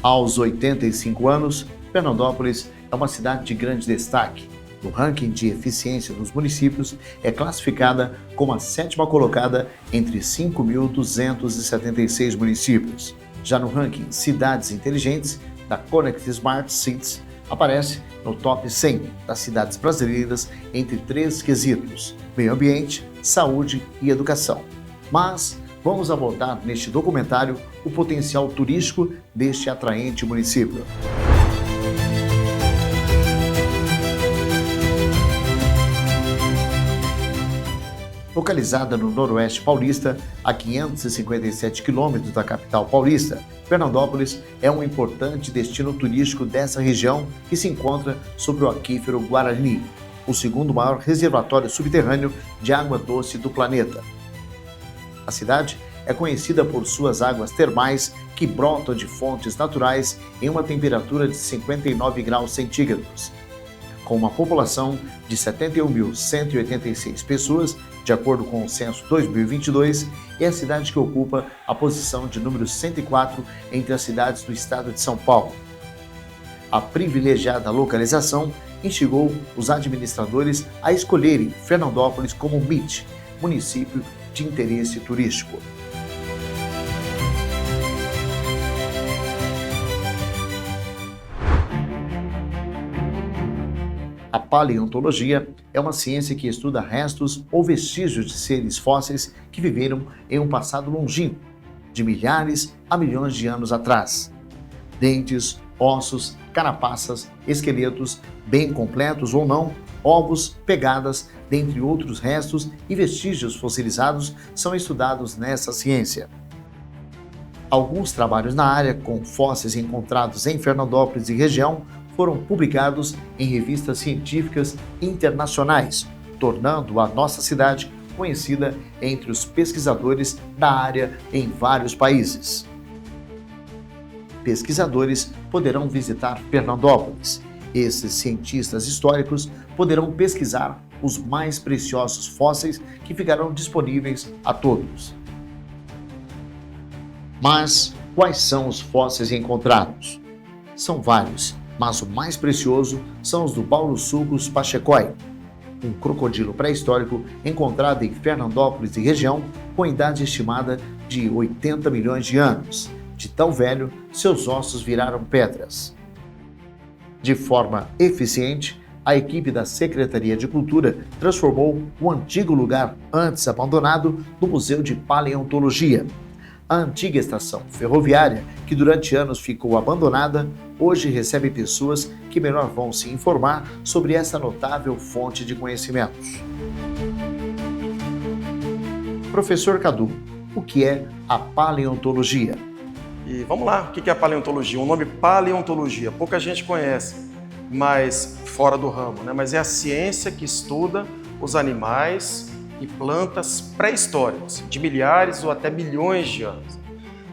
Aos 85 anos, Fernandópolis é uma cidade de grande destaque. No ranking de eficiência dos municípios, é classificada como a 7ª colocada entre 5.276 municípios. Já no ranking Cidades Inteligentes, da Connect Smart Cities, aparece no top 100 das cidades brasileiras entre 3 quesitos: meio ambiente, saúde e educação. Mas vamos abordar neste documentário o potencial turístico deste atraente município. Localizada no noroeste paulista, a 557 quilômetros da capital paulista, Fernandópolis é um importante destino turístico dessa região que se encontra sobre o aquífero Guarani, o segundo maior reservatório subterrâneo de água doce do planeta. A cidade é conhecida por suas águas termais que brotam de fontes naturais em uma temperatura de 59 graus centígrados. Com uma população de 71.186 pessoas, de acordo com o censo 2022, é a cidade que ocupa a posição de número 104 entre as cidades do estado de São Paulo. A privilegiada localização instigou os administradores a escolherem Fernandópolis como MIT, município de interesse turístico. A paleontologia é uma ciência que estuda restos ou vestígios de seres fósseis que viveram em um passado longínquo, de milhares a milhões de anos atrás. Dentes, ossos, carapaças, esqueletos, bem completos ou não, ovos, pegadas, dentre outros restos e vestígios fossilizados são estudados nessa ciência. Alguns trabalhos na área, com fósseis encontrados em Fernandópolis e região, foram publicados em revistas científicas internacionais, tornando a nossa cidade conhecida entre os pesquisadores da área em vários países. Pesquisadores poderão visitar Fernandópolis. Esses cientistas históricos poderão pesquisar os mais preciosos fósseis que ficarão disponíveis a todos. Mas quais são os fósseis encontrados? São vários, mas o mais precioso são os do Baurossucus pachecoi, um crocodilo pré-histórico encontrado em Fernandópolis e região com idade estimada de 80 milhões de anos. De tão velho, seus ossos viraram pedras. De forma eficiente, a equipe da Secretaria de Cultura transformou o antigo lugar antes abandonado no Museu de Paleontologia. A antiga estação ferroviária, que durante anos ficou abandonada, hoje recebe pessoas que melhor vão se informar sobre essa notável fonte de conhecimentos. Professor Cadu, o que é a paleontologia? E vamos lá, o que é a paleontologia? O nome paleontologia, pouca gente conhece, mas fora do ramo, né? Mas é a ciência que estuda os animais e plantas pré-históricos, de milhares ou até milhões de anos.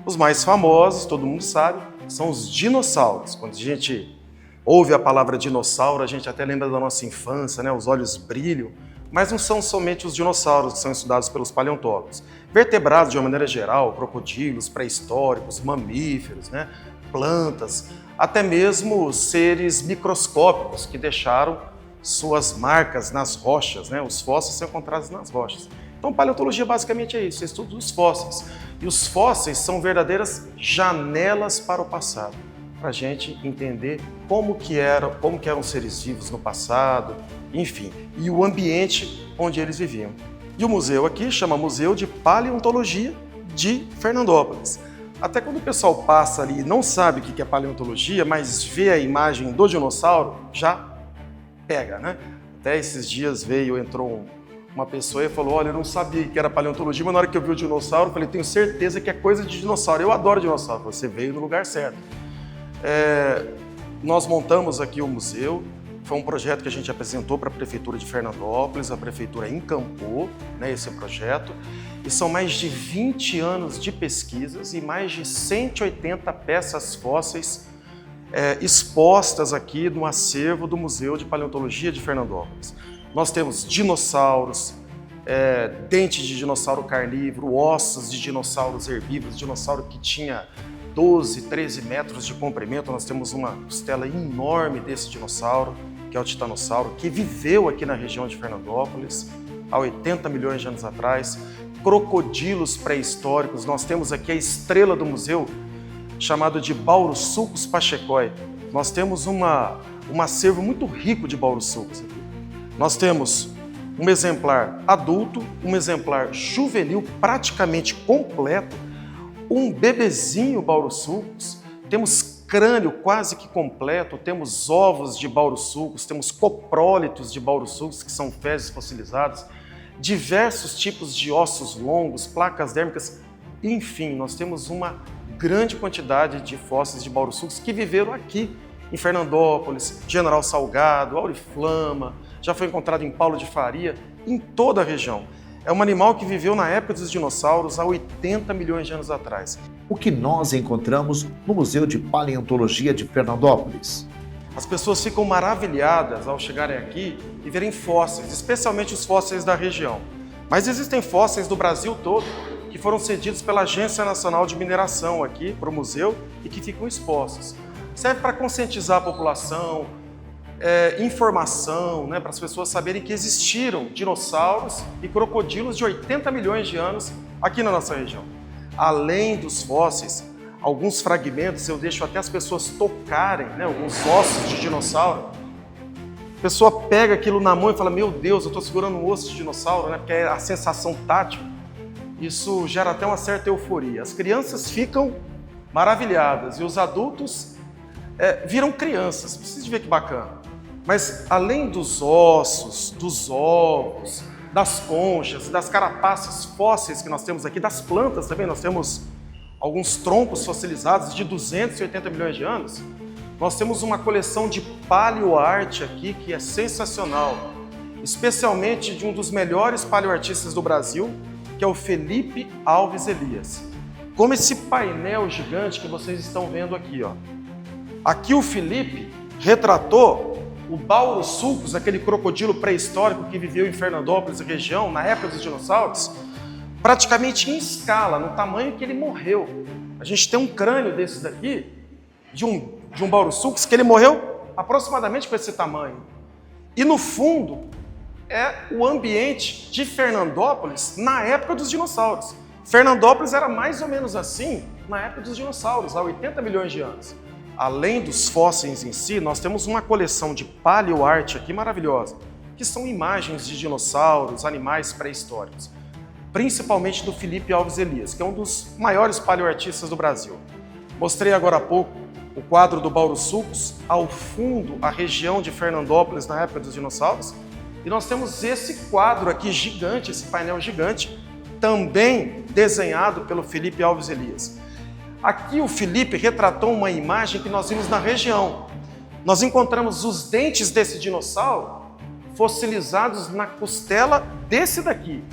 Os mais famosos, todo mundo sabe, são os dinossauros. Quando a gente ouve a palavra dinossauro, a gente até lembra da nossa infância, né? Os olhos brilham, mas não são somente os dinossauros que são estudados pelos paleontólogos. Vertebrados, de uma maneira geral, crocodilos pré-históricos, mamíferos, né? Plantas, até mesmo seres microscópicos que deixaram suas marcas nas rochas, né? Os fósseis são encontrados nas rochas. Então, paleontologia basicamente é isso, é estudo dos fósseis. E os fósseis são verdadeiras janelas para o passado, para a gente entender como que eram os seres vivos no passado, enfim, e o ambiente onde eles viviam. E o museu aqui chama Museu de Paleontologia de Fernandópolis. Até quando o pessoal passa ali e não sabe o que é paleontologia, mas vê a imagem do dinossauro, já pega, né? Até esses dias entrou uma pessoa e falou: olha, eu não sabia que era paleontologia, mas na hora que eu vi o dinossauro, eu falei, tenho certeza que é coisa de dinossauro. Eu adoro dinossauro. Você veio no lugar certo. Nós montamos aqui o museu. Foi um projeto que a gente apresentou para a Prefeitura de Fernandópolis, a Prefeitura encampou, né, esse projeto. E são mais de 20 anos de pesquisas e mais de 180 peças fósseis expostas aqui no acervo do Museu de Paleontologia de Fernandópolis. Nós temos dinossauros, dentes de dinossauro carnívoro, ossos de dinossauros herbívoros, dinossauro que tinha 12, 13 metros de comprimento. Nós temos uma costela enorme desse dinossauro, que é o titanossauro, que viveu aqui na região de Fernandópolis há 80 milhões de anos atrás. Crocodilos pré-históricos. Nós temos aqui a estrela do museu, chamado de Baurossulcus pachecoi. Nós temos um acervo muito rico de Baurossulcus aqui. Nós temos um exemplar adulto, um exemplar juvenil praticamente completo, um bebezinho Baurossulcus, temos crânio quase que completo, temos ovos de Baurossulcus, temos coprólitos de Baurossulcus, que são fezes fossilizadas, diversos tipos de ossos longos, placas dérmicas, enfim, nós temos uma grande quantidade de fósseis de Baurossulcus que viveram aqui em Fernandópolis, General Salgado, Auriflama, já foi encontrado em Paulo de Faria, em toda a região. É um animal que viveu na época dos dinossauros, há 80 milhões de anos atrás. O que nós encontramos no Museu de Paleontologia de Fernandópolis? As pessoas ficam maravilhadas ao chegarem aqui e verem fósseis, especialmente os fósseis da região. Mas existem fósseis do Brasil todo que foram cedidos pela Agência Nacional de Mineração aqui para o museu e que ficam expostos. Serve para conscientizar a população, informação, para as pessoas saberem que existiram dinossauros e crocodilos de 80 milhões de anos aqui na nossa região. Além dos fósseis, alguns fragmentos eu deixo até as pessoas tocarem, alguns ossos de dinossauro. A pessoa pega aquilo na mão e fala, meu Deus, eu estou segurando um osso de dinossauro, porque é a sensação tátil. Isso gera até uma certa euforia. As crianças ficam maravilhadas e os adultos viram crianças. Vocês ver que bacana. Mas além dos ossos, dos ovos, das conchas, das carapaças fósseis que nós temos aqui, das plantas também, nós temos alguns troncos fossilizados de 280 milhões de anos. Nós temos uma coleção de paleoarte aqui que é sensacional, especialmente de um dos melhores paleoartistas do Brasil, que é o Felipe Alves Elias. Como esse painel gigante que vocês estão vendo aqui, ó. Aqui o Felipe retratou o Baurossulcus, aquele crocodilo pré-histórico que viveu em Fernandópolis e região, na época dos dinossauros, praticamente em escala, no tamanho que ele morreu. A gente tem um crânio desse daqui, de um Baurossulcus, que ele morreu aproximadamente com esse tamanho. E no fundo, é o ambiente de Fernandópolis na época dos dinossauros. Fernandópolis era mais ou menos assim na época dos dinossauros, há 80 milhões de anos. Além dos fósseis em si, nós temos uma coleção de paleoarte aqui maravilhosa, que são imagens de dinossauros, animais pré-históricos, principalmente do Felipe Alves Elias, que é um dos maiores paleoartistas do Brasil. Mostrei agora há pouco o quadro do Baurossulcus, ao fundo a região de Fernandópolis na época dos dinossauros, e nós temos esse quadro aqui gigante, esse painel gigante, também desenhado pelo Felipe Alves Elias. Aqui o Felipe retratou uma imagem que nós vimos na região. Nós encontramos os dentes desse dinossauro fossilizados na costela desse daqui.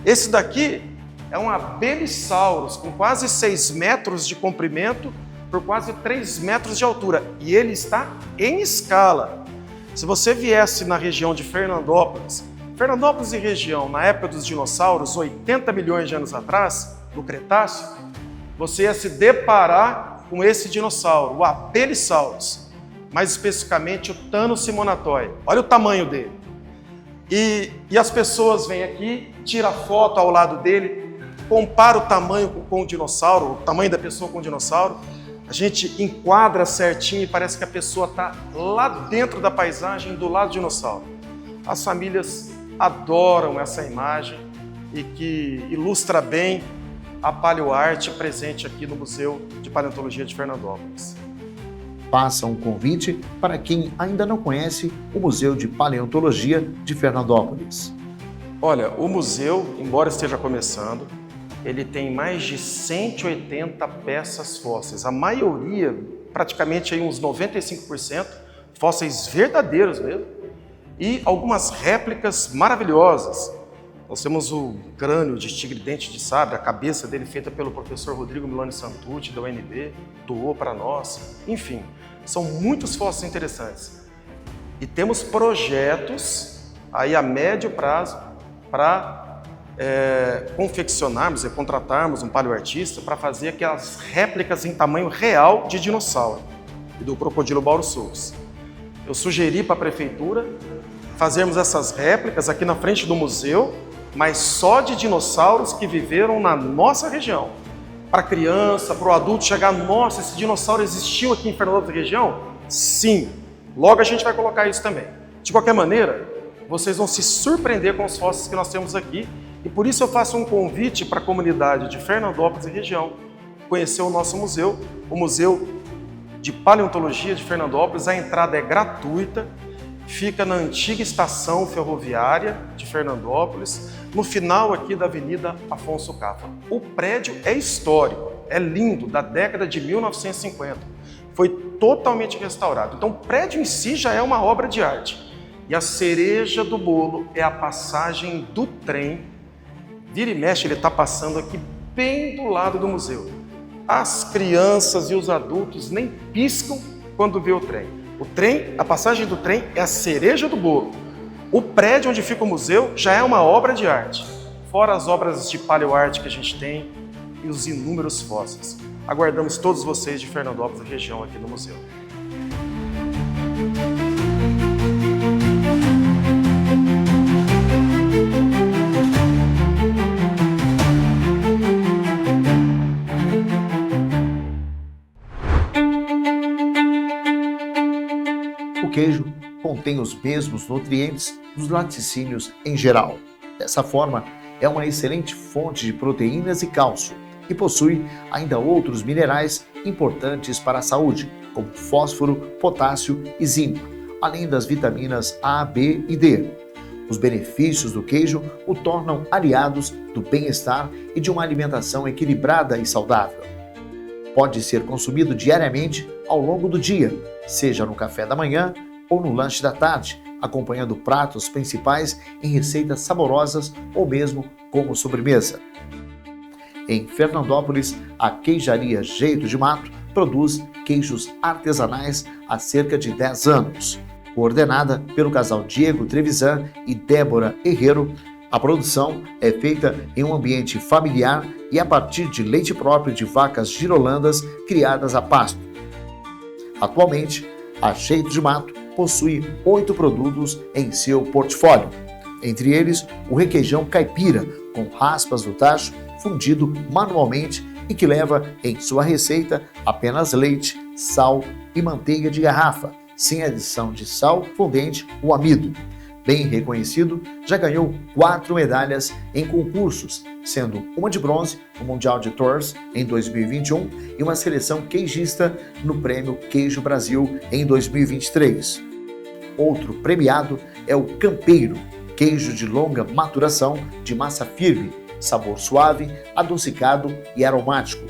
Esse daqui é um Abelisaurus, com quase 6 metros de comprimento por quase 3 metros de altura. E ele está em escala. Se você viesse na região de Fernandópolis e região, na época dos dinossauros, 80 milhões de anos atrás, no Cretáceo, você ia se deparar com esse dinossauro, o Abelisaurus, mais especificamente o Thanosimonathoi. Olha o tamanho dele. E as pessoas vêm aqui, tiram foto ao lado dele, compara o tamanho com o dinossauro, o tamanho da pessoa com o dinossauro, a gente enquadra certinho e parece que a pessoa está lá dentro da paisagem, do lado do dinossauro. As famílias adoram essa imagem e que ilustra bem a paleoarte presente aqui no Museu de Paleontologia de Fernandópolis. Faça um convite para quem ainda não conhece o Museu de Paleontologia de Fernandópolis. Olha, o museu, embora esteja começando, ele tem mais de 180 peças fósseis. A maioria, praticamente aí uns 95%, fósseis verdadeiros mesmo, e algumas réplicas maravilhosas. Nós temos o crânio de tigre-dente de sabre, a cabeça dele feita pelo professor Rodrigo Milani Santucci, da UNB, doou para nós. Enfim, são muitos fósseis interessantes. E temos projetos aí a médio prazo para confeccionarmos e contratarmos um paleoartista para fazer aquelas réplicas em tamanho real de dinossauro e do crocodilo Baurossaurus. Eu sugeri para a prefeitura fazermos essas réplicas aqui na frente do museu, mas só de dinossauros que viveram na nossa região. Para a criança, para o adulto chegar, nossa, esse dinossauro existiu aqui em Fernandópolis da região? Sim. Logo a gente vai colocar isso também. De qualquer maneira, vocês vão se surpreender com os fósseis que nós temos aqui, e por isso eu faço um convite para a comunidade de Fernandópolis e região conhecer o nosso museu, o Museu de Paleontologia de Fernandópolis. A entrada é gratuita, fica na antiga estação ferroviária de Fernandópolis, no final aqui da Avenida Afonso Cáfaro. O prédio é histórico, é lindo, da década de 1950. Foi totalmente restaurado. Então o prédio em si já é uma obra de arte. E a cereja do bolo é a passagem do trem. Vira e mexe, ele está passando aqui bem do lado do museu. As crianças e os adultos nem piscam quando vê o trem. O trem, a passagem do trem é a cereja do bolo. O prédio onde fica o museu já é uma obra de arte, fora as obras de paleoarte que a gente tem e os inúmeros fósseis. Aguardamos todos vocês de Fernandópolis e região aqui no museu. O queijo contém os mesmos nutrientes dos laticínios em geral. Dessa forma, é uma excelente fonte de proteínas e cálcio e possui ainda outros minerais importantes para a saúde, como fósforo, potássio e zinco, além das vitaminas A, B e D. Os benefícios do queijo o tornam aliados do bem-estar e de uma alimentação equilibrada e saudável. Pode ser consumido diariamente ao longo do dia, seja no café da manhã ou no lanche da tarde, acompanhando pratos principais em receitas saborosas ou mesmo como sobremesa. Em Fernandópolis, a queijaria Jeito de Mato produz queijos artesanais há cerca de 10 anos. Coordenada pelo casal Diego Trevisan e Débora Herrero, a produção é feita em um ambiente familiar e a partir de leite próprio de vacas girolandas criadas a pasto. Atualmente, a Jeito de Mato possui 8 produtos em seu portfólio, entre eles o requeijão caipira, com raspas do tacho fundido manualmente e que leva em sua receita apenas leite, sal e manteiga de garrafa, sem adição de sal fundente ou amido. Bem reconhecido, já ganhou 4 medalhas em concursos, sendo uma de bronze no Mundial de Tours em 2021 e uma seleção queijista no Prêmio Queijo Brasil em 2023. Outro premiado é o Campeiro, queijo de longa maturação de massa firme, sabor suave, adocicado e aromático.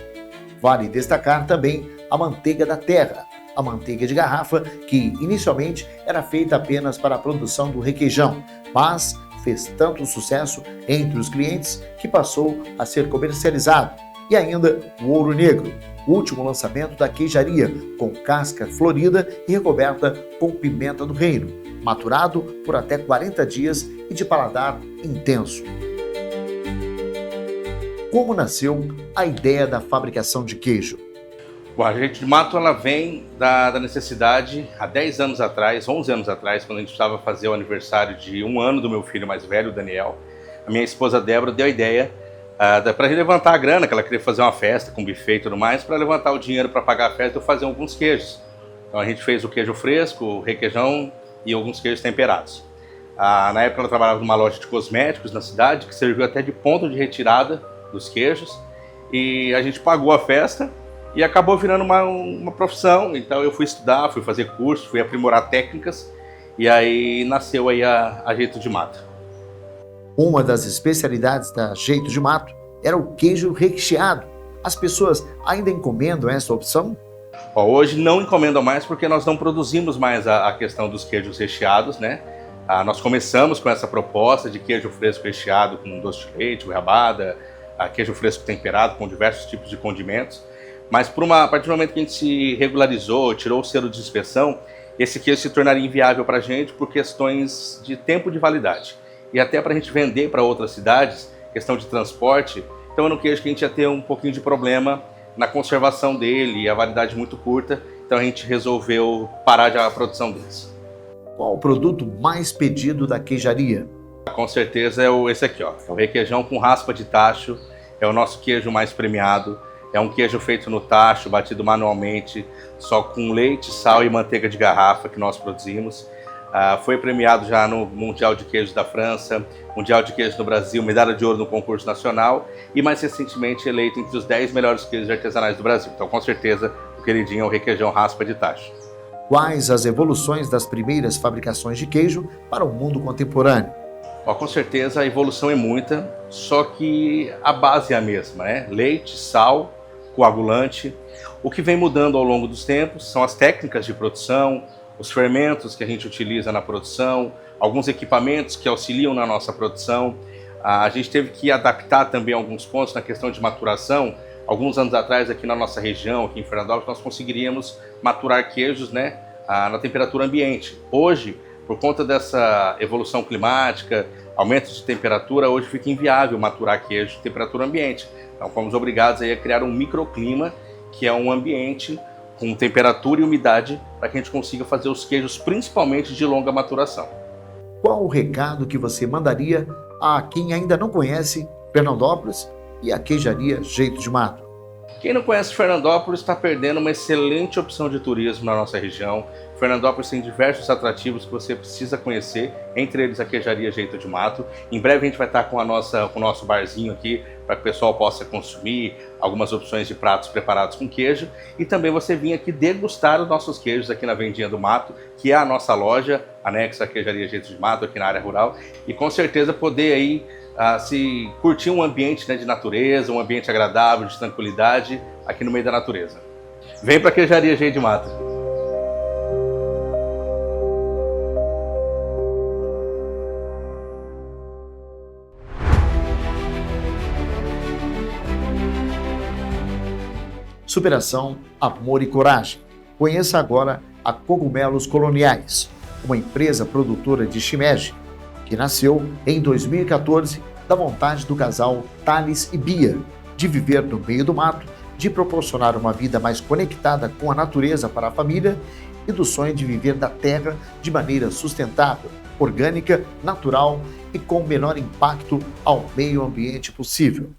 Vale destacar também a manteiga da terra, a manteiga de garrafa, que inicialmente era feita apenas para a produção do requeijão, mas fez tanto sucesso entre os clientes que passou a ser comercializado. E ainda o ouro negro, o último lançamento da queijaria, com casca florida e recoberta com pimenta do reino, maturado por até 40 dias e de paladar intenso. Como nasceu a ideia da fabricação de queijo? Bom, a Jeito de Mato ela vem da necessidade, há 10 anos atrás, 11 anos atrás, quando a gente precisava fazer o aniversário de 1 ano do meu filho mais velho, o Daniel, a minha esposa Débora deu a ideia para levantar a grana, que ela queria fazer uma festa com buffet e tudo mais, para levantar o dinheiro para pagar a festa e fazer alguns queijos. Então a gente fez o queijo fresco, o requeijão e alguns queijos temperados. Na época ela trabalhava numa loja de cosméticos na cidade, que serviu até de ponto de retirada dos queijos, e a gente pagou a festa e acabou virando uma profissão. Então eu fui estudar, fui fazer curso, fui aprimorar técnicas, e aí nasceu aí a Jeito de Mato. Uma das especialidades da Jeito de Mato era o queijo recheado. As pessoas ainda encomendam essa opção? Hoje não encomendam mais porque nós não produzimos mais a questão dos queijos recheados, né? Nós começamos com essa proposta de queijo fresco recheado com doce de leite, goiabada, queijo fresco temperado com diversos tipos de condimentos. Mas a partir do momento que a gente se regularizou, tirou o selo de inspeção, esse queijo se tornaria inviável para a gente por questões de tempo de validade. E até para a gente vender para outras cidades, questão de transporte, então era um queijo que a gente ia ter um pouquinho de problema na conservação dele e a validade muito curta, então a gente resolveu parar a produção deles. Qual o produto mais pedido da queijaria? Com certeza é esse aqui, ó, é o requeijão com raspa de tacho, é o nosso queijo mais premiado, é um queijo feito no tacho, batido manualmente, só com leite, sal e manteiga de garrafa que nós produzimos. Foi premiado já no Mundial de Queijos da França, Mundial de Queijos no Brasil, medalha de ouro no concurso nacional e mais recentemente eleito entre os 10 melhores queijos artesanais do Brasil. Então com certeza o queridinho é o requeijão raspa de tacho. Quais as evoluções das primeiras fabricações de queijo para o mundo contemporâneo? Com certeza a evolução é muita, só que a base é a mesma, né? Leite, sal, coagulante. O que vem mudando ao longo dos tempos são as técnicas de produção, os fermentos que a gente utiliza na produção, alguns equipamentos que auxiliam na nossa produção. A gente teve que adaptar também alguns pontos na questão de maturação. Alguns anos atrás, aqui na nossa região, aqui em Fernandópolis, nós conseguiríamos maturar queijos, né, na temperatura ambiente. Hoje, por conta dessa evolução climática, aumento de temperatura, hoje fica inviável maturar queijo em temperatura ambiente. Então fomos obrigados aí a criar um microclima, que é um ambiente com temperatura e umidade, para que a gente consiga fazer os queijos, principalmente de longa maturação. Qual o recado que você mandaria a quem ainda não conhece Fernandópolis e a queijaria Jeito de Mato? Quem não conhece Fernandópolis está perdendo uma excelente opção de turismo na nossa região. Fernandópolis tem diversos atrativos que você precisa conhecer, entre eles a queijaria Jeito de Mato. Em breve a gente vai estar com o nosso barzinho aqui, para que o pessoal possa consumir algumas opções de pratos preparados com queijo. E também você vir aqui degustar os nossos queijos aqui na Vendinha do Mato, que é a nossa loja anexa à queijaria Jeito de Mato, aqui na área rural. E com certeza poder aí se curtir um ambiente, né, de natureza, um ambiente agradável, de tranquilidade, aqui no meio da natureza. Vem para a queijaria Jeito de Mato. Superação, amor e coragem. Conheça agora a Cogumelos Coloniais, uma empresa produtora de shimeji, que nasceu em 2014 da vontade do casal Thales e Bia de viver no meio do mato, de proporcionar uma vida mais conectada com a natureza para a família e do sonho de viver da terra de maneira sustentável, orgânica, natural e com o menor impacto ao meio ambiente possível.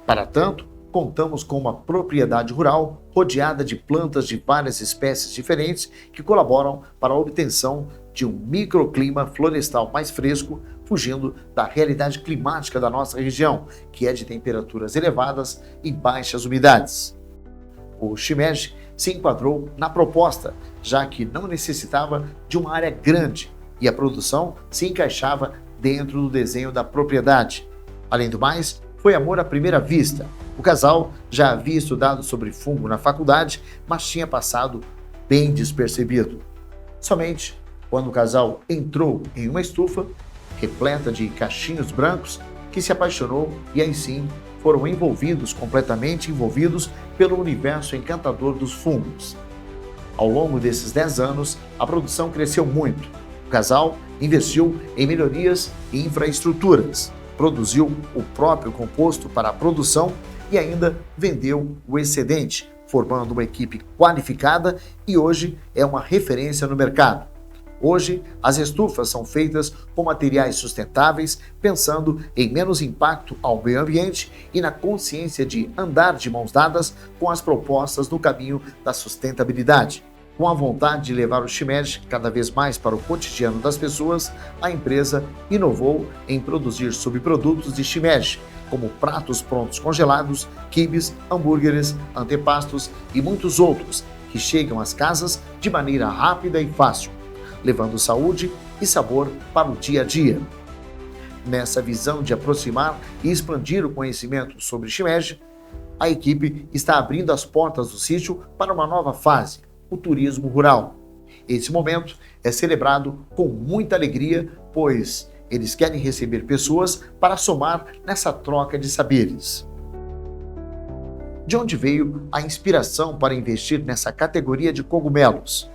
Para tanto, contamos com uma propriedade rural rodeada de plantas de várias espécies diferentes que colaboram para a obtenção de um microclima florestal mais fresco, fugindo da realidade climática da nossa região, que é de temperaturas elevadas e baixas umidades. O shimeji se enquadrou na proposta, já que não necessitava de uma área grande e a produção se encaixava dentro do desenho da propriedade. Além do mais, foi amor à primeira vista. O casal já havia estudado sobre fungo na faculdade, mas tinha passado bem despercebido. Somente quando o casal entrou em uma estufa repleta de cachinhos brancos que se apaixonou e aí sim foram completamente envolvidos pelo universo encantador dos fungos. Ao longo desses 10 anos, a produção cresceu muito. O casal investiu em melhorias e infraestruturas, produziu o próprio composto para a produção e ainda vendeu o excedente, formando uma equipe qualificada e hoje é uma referência no mercado. Hoje, as estufas são feitas com materiais sustentáveis, pensando em menos impacto ao meio ambiente e na consciência de andar de mãos dadas com as propostas no caminho da sustentabilidade. Com a vontade de levar o shimeji cada vez mais para o cotidiano das pessoas, a empresa inovou em produzir subprodutos de shimeji, como pratos prontos congelados, quibes, hambúrgueres, antepastos e muitos outros, que chegam às casas de maneira rápida e fácil, levando saúde e sabor para o dia a dia. Nessa visão de aproximar e expandir o conhecimento sobre shimeji, a equipe está abrindo as portas do sítio para uma nova fase, o turismo rural. Esse momento é celebrado com muita alegria, pois eles querem receber pessoas para somar nessa troca de saberes. De onde veio a inspiração para investir nessa categoria de cogumelos?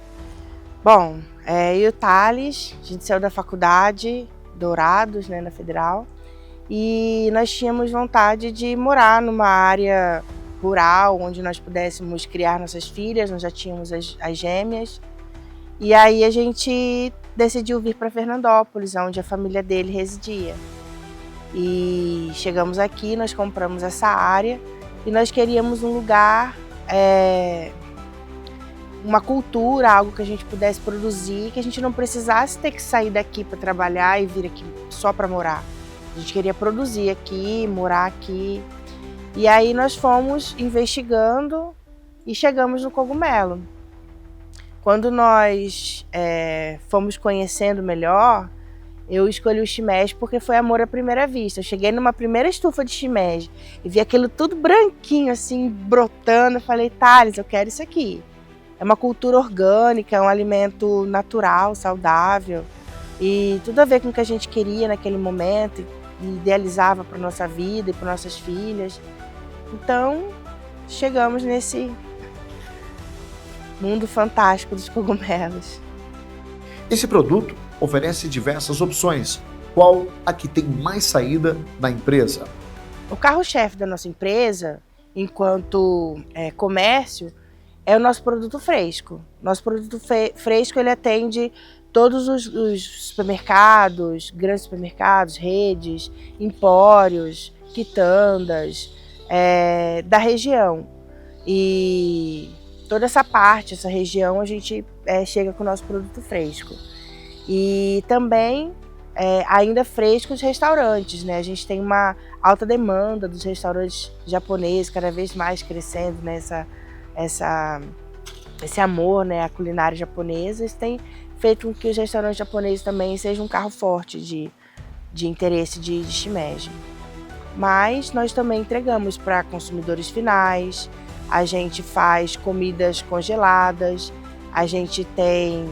Bom, eu e o Thales, a gente saiu da faculdade, Dourados, né, na Federal, e nós tínhamos vontade de morar numa área rural, onde nós pudéssemos criar nossas filhas. Nós já tínhamos as gêmeas, e aí a gente decidiu vir para Fernandópolis, onde a família dele residia. E chegamos aqui, nós compramos essa área e nós queríamos um lugar, uma cultura, algo que a gente pudesse produzir, que a gente não precisasse ter que sair daqui para trabalhar e vir aqui só para morar. A gente queria produzir aqui, morar aqui. E aí nós fomos investigando e chegamos no cogumelo. Quando nós fomos conhecendo melhor, eu escolhi o shimeji porque foi amor à primeira vista. Eu cheguei numa primeira estufa de shimeji e vi aquilo tudo branquinho, assim, brotando. Eu falei, Thales, eu quero isso aqui. É uma cultura orgânica, é um alimento natural, saudável. E tudo a ver com o que a gente queria naquele momento, e idealizava para nossa vida e para nossas filhas. Então, chegamos nesse mundo fantástico dos cogumelos. Esse produto oferece diversas opções. Qual a que tem mais saída na empresa? O carro-chefe da nossa empresa, enquanto comércio, é o nosso produto fresco. Nosso produto fresco, ele atende todos os supermercados, grandes supermercados, redes, empórios, quitandas da região. E toda essa parte, essa região, a gente chega com o nosso produto fresco. E também ainda fresco os restaurantes, né? A gente tem uma alta demanda dos restaurantes japoneses, cada vez mais crescendo, né? Esse amor, né, à culinária japonesa. Isso tem feito com que os restaurantes japoneses também sejam um carro forte de interesse de shimeji. Mas nós também entregamos para consumidores finais, a gente faz comidas congeladas, a gente tem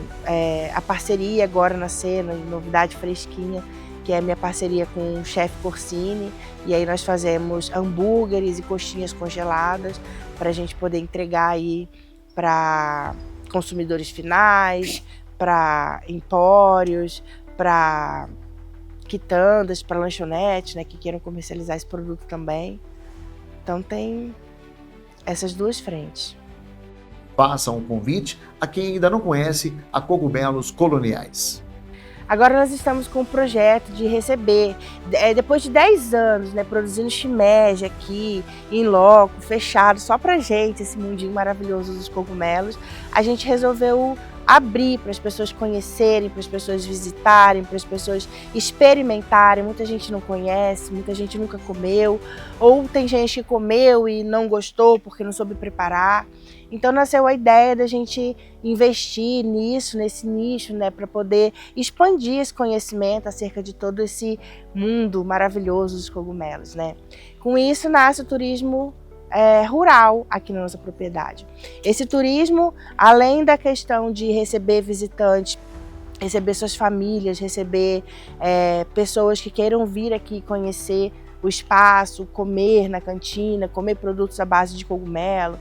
a parceria agora na cena, novidade fresquinha, que é a minha parceria com o chefe Corsini, e aí nós fazemos hambúrgueres e coxinhas congeladas para a gente poder entregar aí para consumidores finais, para empórios, para quitandas, para lanchonetes, né, que queiram comercializar esse produto também. Então tem essas duas frentes. Faça um convite a quem ainda não conhece a Cogumelos Coloniais. Agora nós estamos com um projeto de receber, depois de 10 anos, né, produzindo shimeji aqui, em loco, fechado, só pra gente, esse mundinho maravilhoso dos cogumelos, a gente resolveu abrir para as pessoas conhecerem, para as pessoas visitarem, para as pessoas experimentarem. Muita gente não conhece, muita gente nunca comeu, ou tem gente que comeu e não gostou porque não soube preparar. Então nasceu a ideia da gente investir nisso, nesse nicho, né, para poder expandir esse conhecimento acerca de todo esse mundo maravilhoso dos cogumelos, né. Com isso nasce o turismo rural aqui na nossa propriedade. Esse turismo, além da questão de receber visitantes, receber suas famílias, receber pessoas que queiram vir aqui conhecer o espaço, comer na cantina, comer produtos à base de cogumelo,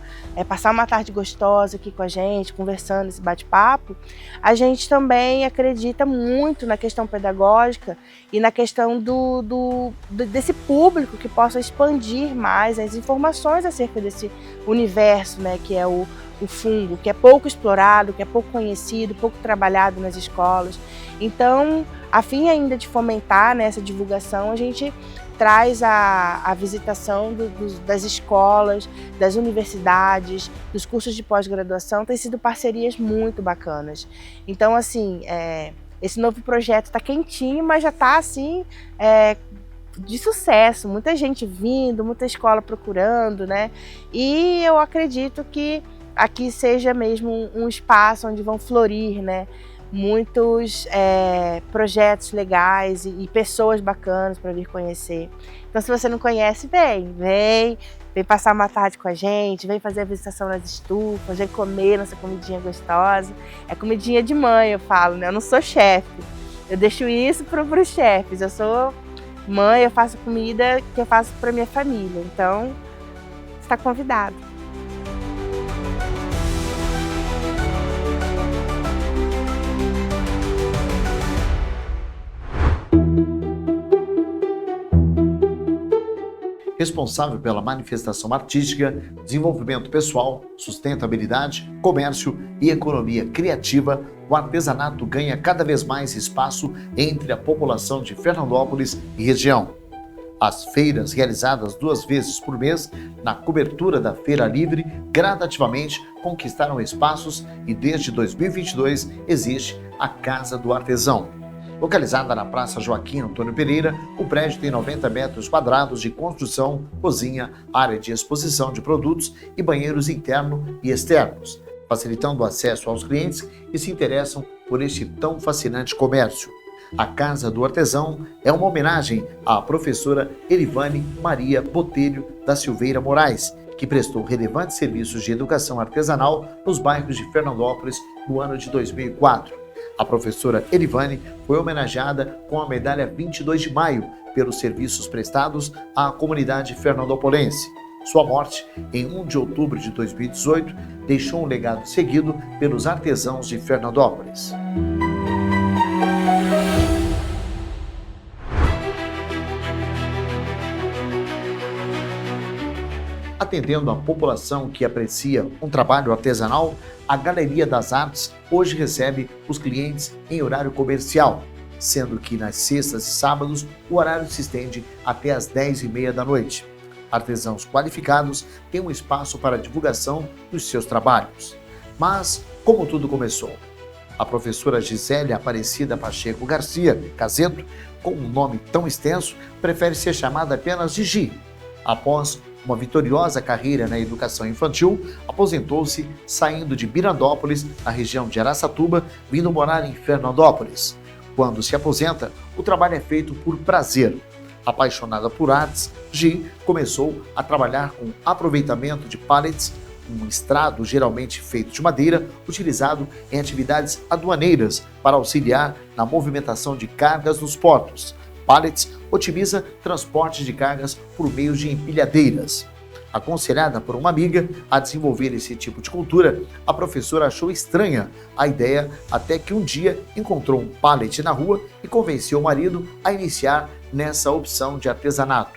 passar uma tarde gostosa aqui com a gente, conversando, esse bate-papo, a gente também acredita muito na questão pedagógica e na questão desse público que possa expandir mais as informações acerca desse universo, né, que é o fungo, que é pouco explorado, que é pouco conhecido, pouco trabalhado nas escolas. Então, a fim ainda de fomentar, né, essa divulgação, a gente traz a visitação das escolas, das universidades, dos cursos de pós-graduação. Tem sido parcerias muito bacanas. Então, assim, esse novo projeto está quentinho, mas já está, assim, de sucesso. Muita gente vindo, muita escola procurando, né? E eu acredito que aqui seja mesmo um espaço onde vão florir, né, muitos projetos legais e pessoas bacanas para vir conhecer. Então, se você não conhece, vem passar uma tarde com a gente, vem fazer a visitação nas estufas, vem comer nossa comidinha gostosa. É comidinha de mãe, eu falo, né? Eu não sou chefe, eu deixo isso para os chefes. Eu sou mãe, eu faço comida que eu faço para minha família. Então, está convidado. responsável pela manifestação artística, desenvolvimento pessoal, sustentabilidade, comércio e economia criativa, o artesanato ganha cada vez mais espaço entre a população de Fernandópolis e região. As feiras, realizadas 2 vezes por mês, na cobertura da Feira Livre, gradativamente conquistaram espaços e desde 2022 existe a Casa do Artesão. Localizada na Praça Joaquim Antônio Pereira, o prédio tem 90 metros quadrados de construção, cozinha, área de exposição de produtos e banheiros internos e externos, facilitando o acesso aos clientes que se interessam por este tão fascinante comércio. A Casa do Artesão é uma homenagem à professora Erivane Maria Botelho da Silveira Moraes, que prestou relevantes serviços de educação artesanal nos bairros de Fernandópolis no ano de 2004. A professora Erivane foi homenageada com a medalha 22 de maio pelos serviços prestados à comunidade fernandopolense. Sua morte, em 1 de outubro de 2018, deixou um legado seguido pelos artesãos de Fernandópolis. Atendendo a população que aprecia um trabalho artesanal, a Galeria das Artes hoje recebe os clientes em horário comercial, sendo que nas sextas e sábados o horário se estende até às 10h30 da noite. Artesãos qualificados têm um espaço para divulgação dos seus trabalhos. Mas como tudo começou? A professora Gisélia Aparecida Pacheco Garcia Caseto, com um nome tão extenso, prefere ser chamada apenas de Gi. Após uma vitoriosa carreira na educação infantil, aposentou-se saindo de Mirandópolis, na região de Araçatuba, vindo morar em Fernandópolis. Quando se aposenta, o trabalho é feito por prazer. Apaixonada por artes, Gi começou a trabalhar com aproveitamento de pallets, um estrado geralmente feito de madeira, utilizado em atividades aduaneiras para auxiliar na movimentação de cargas nos portos. Pallets otimiza transporte de cargas por meio de empilhadeiras. Aconselhada por uma amiga a desenvolver esse tipo de cultura, a professora achou estranha a ideia até que um dia encontrou um pallet na rua e convenceu o marido a iniciar nessa opção de artesanato.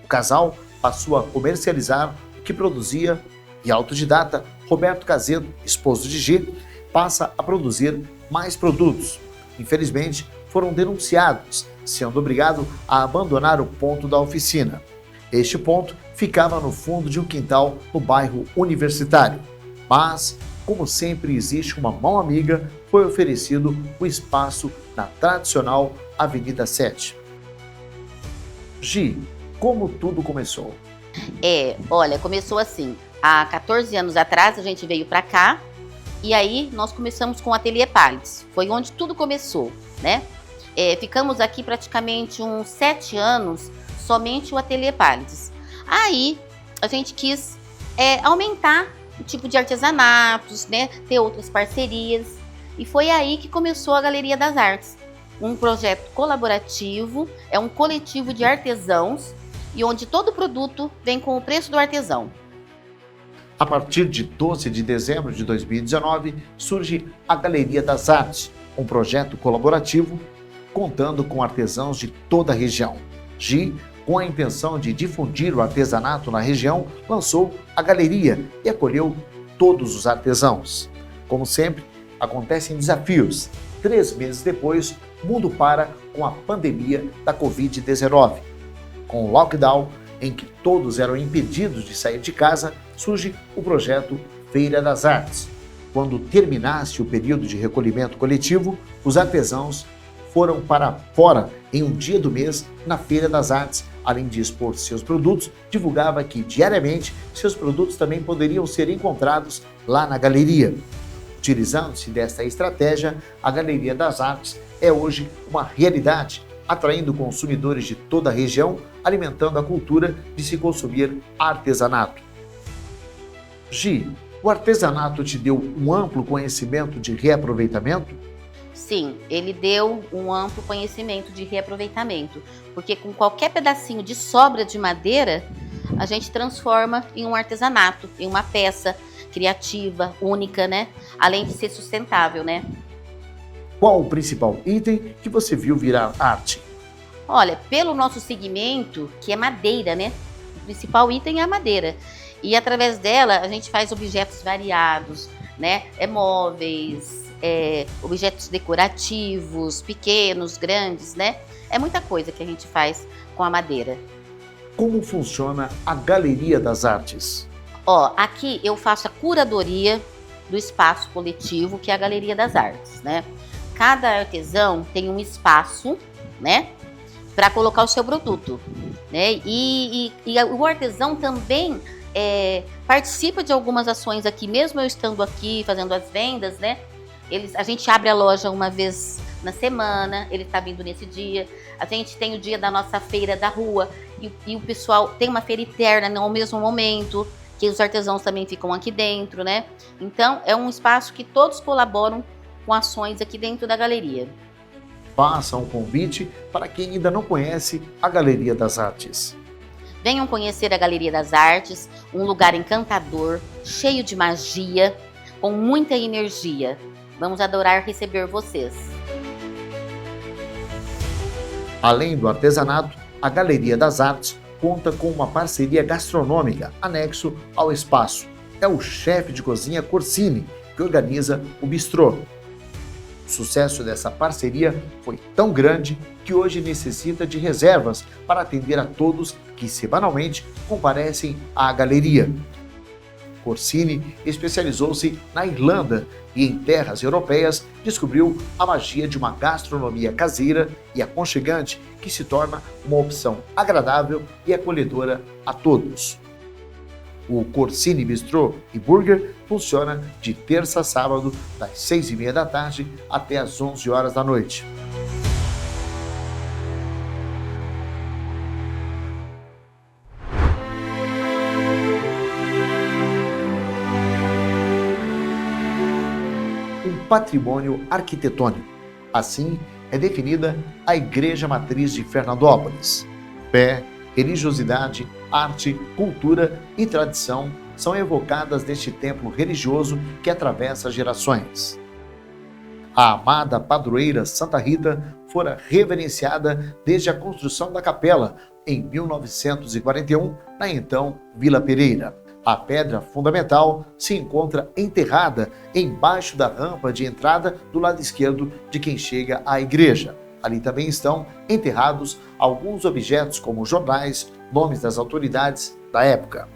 O casal passou a comercializar o que produzia e autodidata Roberto Caseto, esposo de G, passa a produzir mais produtos. Infelizmente, foram denunciados, sendo obrigado a abandonar o ponto da oficina. Este ponto ficava no fundo de um quintal no bairro Universitário. Mas, como sempre existe uma mão amiga, foi oferecido o espaço na tradicional Avenida 7. Gi, como tudo começou? Olha, começou assim. Há 14 anos atrás a gente veio para cá e aí nós começamos com o Ateliê Pallets. Foi onde tudo começou, né? Ficamos aqui praticamente uns 7 anos, somente o Ateliê Pallets. Aí a gente quis aumentar o tipo de artesanatos, né? Ter outras parcerias. E foi aí que começou a Galeria das Artes. Um projeto colaborativo, é um coletivo de artesãos e onde todo produto vem com o preço do artesão. A partir de 12 de dezembro de 2019, surge a Galeria das Artes, um projeto colaborativo contando com artesãos de toda a região. Gi, com a intenção de difundir o artesanato na região, lançou a galeria e acolheu todos os artesãos. Como sempre, acontecem desafios. 3 meses depois, o mundo para com a pandemia da Covid-19. Com o lockdown, em que todos eram impedidos de sair de casa, surge o projeto Feira das Artes. Quando terminasse o período de recolhimento coletivo, os artesãos foram para fora em um dia do mês na Feira das Artes. Além de expor seus produtos, divulgava que diariamente seus produtos também poderiam ser encontrados lá na galeria. Utilizando-se desta estratégia, a Galeria das Artes é hoje uma realidade, atraindo consumidores de toda a região, alimentando a cultura de se consumir artesanato. Gi, o artesanato te deu um amplo conhecimento de reaproveitamento? Sim, ele deu um amplo conhecimento de reaproveitamento, porque com qualquer pedacinho de sobra de madeira, a gente transforma em um artesanato, em uma peça criativa, única, né? Além de ser sustentável, né? Qual o principal item que você viu virar arte? Olha, pelo nosso segmento, que é madeira, né? principal item é a madeira. E através dela a gente faz objetos variados, né? Móveis, objetos decorativos, pequenos, grandes, né? É muita coisa que a gente faz com a madeira. Como funciona a Galeria das Artes? Aqui eu faço a curadoria do espaço coletivo, que é a Galeria das Artes, né? Cada artesão tem um espaço, né, para colocar o seu produto, né? E o artesão também participa de algumas ações aqui, mesmo eu estando aqui fazendo as vendas, né? A gente abre a loja uma vez na semana, ele está vindo nesse dia. A gente tem o dia da nossa feira da rua e o pessoal tem uma feira interna ao mesmo momento, que os artesãos também ficam aqui dentro, né? Então é um espaço que todos colaboram com ações aqui dentro da galeria. Faça um convite para quem ainda não conhece a Galeria das Artes. Venham conhecer a Galeria das Artes, um lugar encantador, cheio de magia, com muita energia. Vamos adorar receber vocês. Além do artesanato, a Galeria das Artes conta com uma parceria gastronômica anexo ao espaço. É o chefe de cozinha Corsini que organiza o bistrô. O sucesso dessa parceria foi tão grande que hoje necessita de reservas para atender a todos que semanalmente comparecem à galeria. Corsini especializou-se na Irlanda e em terras europeias descobriu a magia de uma gastronomia caseira e aconchegante que se torna uma opção agradável e acolhedora a todos. O Corsini Bistrô e Burger funciona de terça a sábado, das 6h30 da tarde até as 11 horas da noite. Um patrimônio arquitetônico. Assim é definida a Igreja Matriz de Fernandópolis. Fé, religiosidade, arte, cultura e tradição são evocadas neste templo religioso que atravessa gerações. A amada padroeira Santa Rita fora reverenciada desde a construção da capela em 1941, na então Vila Pereira. A pedra fundamental se encontra enterrada embaixo da rampa de entrada do lado esquerdo de quem chega à igreja. Ali também estão enterrados alguns objetos como jornais, nomes das autoridades da época.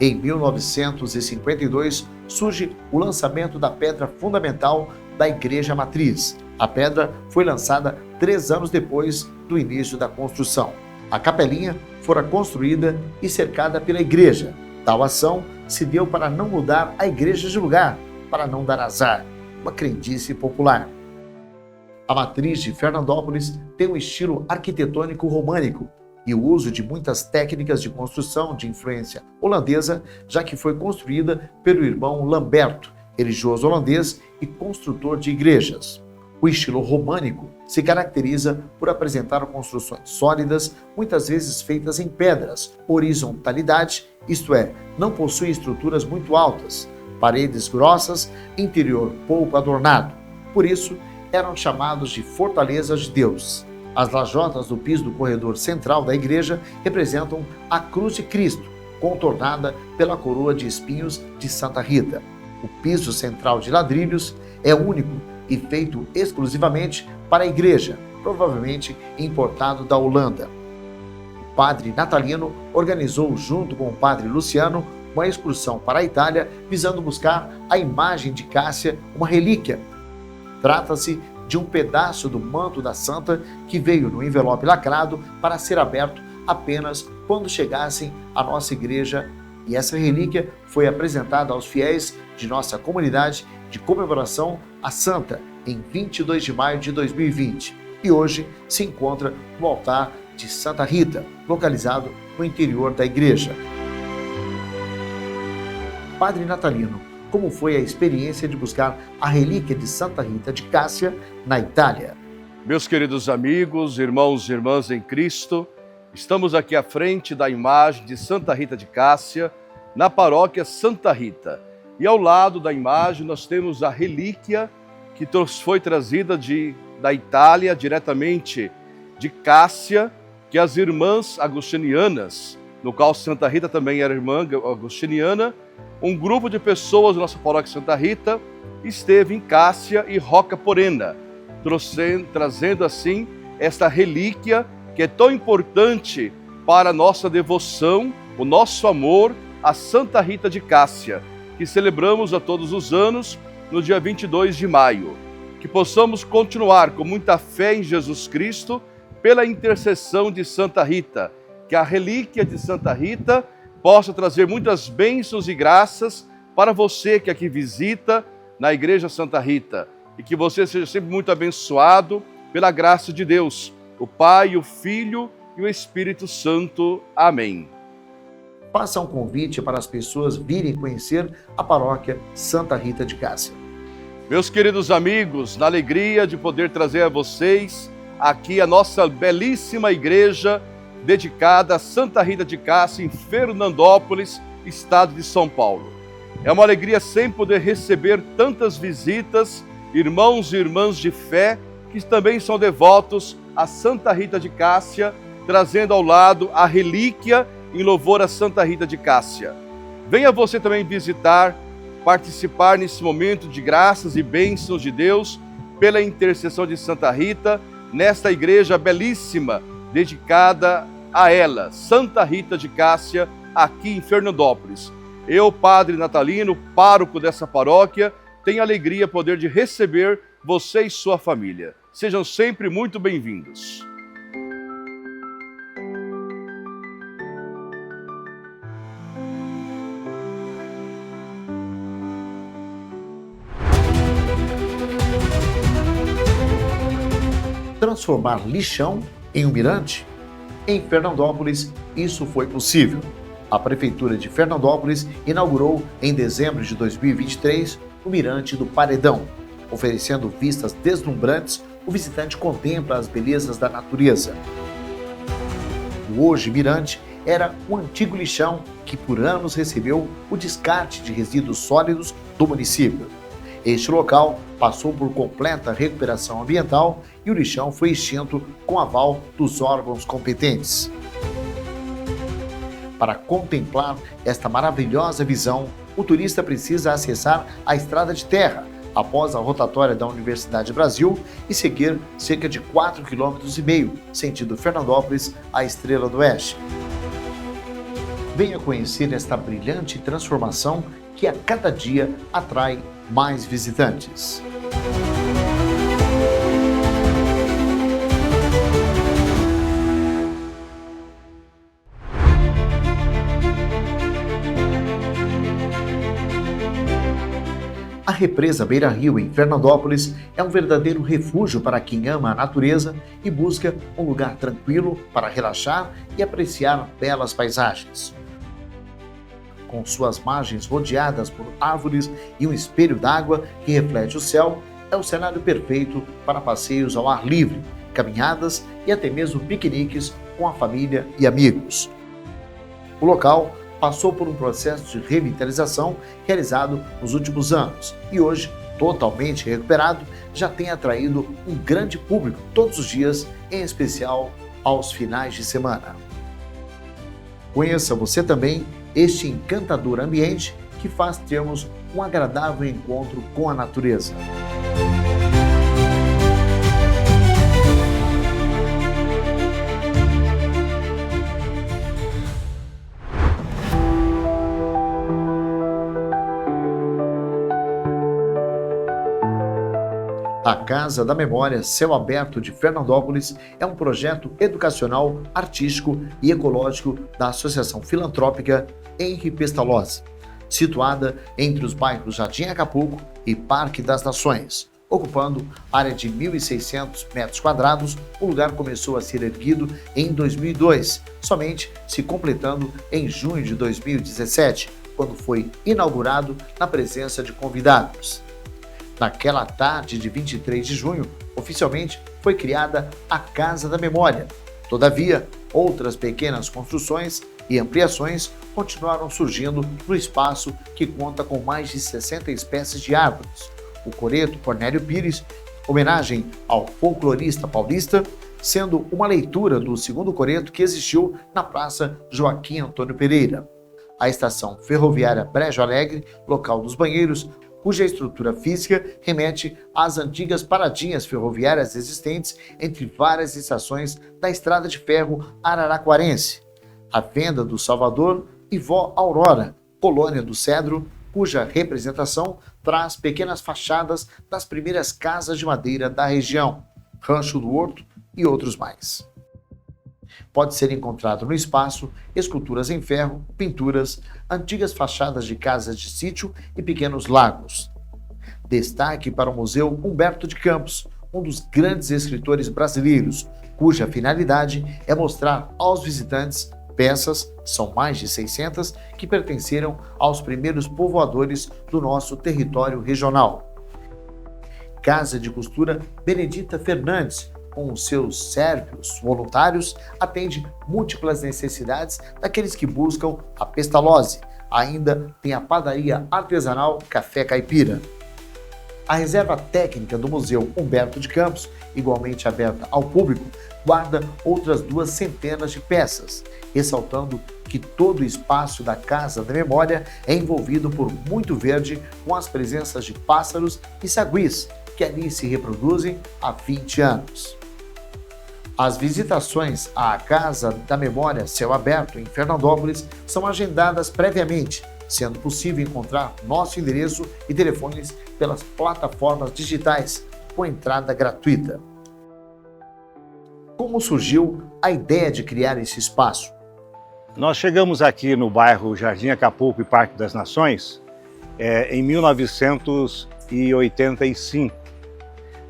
Em 1952, surge o lançamento da pedra fundamental da Igreja Matriz. A pedra foi lançada 3 anos depois do início da construção. A capelinha fora construída e cercada pela igreja. Tal ação se deu para não mudar a igreja de lugar, para não dar azar, uma crendice popular. A Matriz de Fernandópolis tem um estilo arquitetônico românico e o uso de muitas técnicas de construção de influência holandesa, já que foi construída pelo irmão Lamberto, religioso holandês e construtor de igrejas. O estilo românico se caracteriza por apresentar construções sólidas, muitas vezes feitas em pedras, horizontalidade, isto é, não possui estruturas muito altas, paredes grossas, interior pouco adornado. Por isso, eram chamados de fortalezas de Deus. As lajotas do piso do corredor central da igreja representam a cruz de Cristo, contornada pela coroa de espinhos de Santa Rita. O piso central de ladrilhos é único e feito exclusivamente para a igreja, provavelmente importado da Holanda. O padre Natalino organizou, junto com o padre Luciano, uma excursão para a Itália visando buscar a imagem de Cássia, uma relíquia. Trata-se de um pedaço do manto da santa que veio no envelope lacrado para ser aberto apenas quando chegassem à nossa igreja, e essa relíquia foi apresentada aos fiéis de nossa comunidade de comemoração à santa em 22 de maio de 2020 e hoje se encontra no altar de Santa Rita, localizado no interior da igreja. Padre Natalino, como foi a experiência de buscar a relíquia de Santa Rita de Cássia na Itália? Meus queridos amigos, irmãos e irmãs em Cristo, estamos aqui à frente da imagem de Santa Rita de Cássia, na paróquia Santa Rita. E ao lado da imagem nós temos a relíquia que foi trazida da Itália, diretamente de Cássia, que as irmãs agostinianas no qual Santa Rita também era irmã agostiniana, um grupo de pessoas da nossa paróquia Santa Rita esteve em Cássia e Roca Porena, trazendo assim esta relíquia que é tão importante para a nossa devoção, o nosso amor a Santa Rita de Cássia, que celebramos a todos os anos no dia 22 de maio. Que possamos continuar com muita fé em Jesus Cristo pela intercessão de Santa Rita, que a relíquia de Santa Rita possa trazer muitas bênçãos e graças para você que aqui visita na Igreja Santa Rita, e que você seja sempre muito abençoado pela graça de Deus, o Pai, o Filho e o Espírito Santo. Amém. Faça um convite para as pessoas virem conhecer a paróquia Santa Rita de Cássia. Meus queridos amigos, na alegria de poder trazer a vocês aqui a nossa belíssima igreja dedicada a Santa Rita de Cássia, em Fernandópolis, estado de São Paulo. É uma alegria sempre poder receber tantas visitas, irmãos e irmãs de fé, que também são devotos a Santa Rita de Cássia, trazendo ao lado a relíquia em louvor a Santa Rita de Cássia. Venha você também visitar, participar nesse momento de graças e bênçãos de Deus, pela intercessão de Santa Rita, nesta igreja belíssima, dedicada a ela, Santa Rita de Cássia, aqui em Fernandópolis. Eu, Padre Natalino, pároco dessa paróquia, tenho a alegria poder de receber você e sua família. Sejam sempre muito bem-vindos. Transformar lixão em um mirante? Em Fernandópolis, isso foi possível. A Prefeitura de Fernandópolis inaugurou, em dezembro de 2023, o Mirante do Paredão. Oferecendo vistas deslumbrantes, o visitante contempla as belezas da natureza. O hoje mirante era um antigo lixão que por anos recebeu o descarte de resíduos sólidos do município. Este local passou por completa recuperação ambiental e o lixão foi extinto com aval dos órgãos competentes. Para contemplar esta maravilhosa visão, o turista precisa acessar a estrada de terra após a rotatória da Universidade Brasil e seguir cerca de 4,5 km, sentido Fernandópolis à Estrela do Oeste. Venha conhecer esta brilhante transformação que a cada dia atrai mais visitantes. A represa Beira Rio, em Fernandópolis, é um verdadeiro refúgio para quem ama a natureza e busca um lugar tranquilo para relaxar e apreciar belas paisagens. Com suas margens rodeadas por árvores e um espelho d'água que reflete o céu, é o cenário perfeito para passeios ao ar livre, caminhadas e até mesmo piqueniques com a família e amigos. O local passou por um processo de revitalização realizado nos últimos anos e hoje, totalmente recuperado, já tem atraído um grande público todos os dias, em especial aos finais de semana. Conheça você também este encantador ambiente que faz termos um agradável encontro com a natureza. A Casa da Memória Céu Aberto de Fernandópolis é um projeto educacional, artístico e ecológico da Associação Filantrópica Henri Pestalozzi, situada entre os bairros Jardim Acapulco e Parque das Nações. Ocupando área de 1.600 metros quadrados, o lugar começou a ser erguido em 2002, somente se completando em junho de 2017, quando foi inaugurado na presença de convidados. Naquela tarde de 23 de junho, oficialmente foi criada a Casa da Memória. Todavia, outras pequenas construções e ampliações continuaram surgindo no espaço que conta com mais de 60 espécies de árvores. O Coreto Cornélio Pires, homenagem ao folclorista paulista, sendo uma leitura do segundo coreto que existiu na Praça Joaquim Antônio Pereira. A estação ferroviária Brejo Alegre, local dos banheiros, cuja estrutura física remete às antigas paradinhas ferroviárias existentes entre várias estações da Estrada de Ferro Araraquarense. A Venda do Salvador e Vó Aurora, Colônia do Cedro, cuja representação traz pequenas fachadas das primeiras casas de madeira da região, Rancho do Horto e outros mais. Pode ser encontrado no espaço esculturas em ferro, pinturas, antigas fachadas de casas de sítio e pequenos lagos. Destaque para o Museu Humberto de Campos, um dos grandes escritores brasileiros, cuja finalidade é mostrar aos visitantes peças, são mais de 600, que pertenceram aos primeiros povoadores do nosso território regional. Casa de Costura Benedita Fernandes, com os seus sérvios voluntários, atende múltiplas necessidades daqueles que buscam a pestalozzi. Ainda tem a padaria artesanal Café Caipira. A reserva técnica do Museu Humberto de Campos, igualmente aberta ao público, guarda outras 200 de peças, ressaltando que todo o espaço da Casa da Memória é envolvido por muito verde, com as presenças de pássaros e saguis, que ali se reproduzem há 20 anos. As visitações à Casa da Memória Céu Aberto, em Fernandópolis, são agendadas previamente, sendo possível encontrar nosso endereço e telefones pelas plataformas digitais, com entrada gratuita. Como surgiu a ideia de criar esse espaço? Nós chegamos aqui no bairro Jardim Acapulco e Parque das Nações em 1985.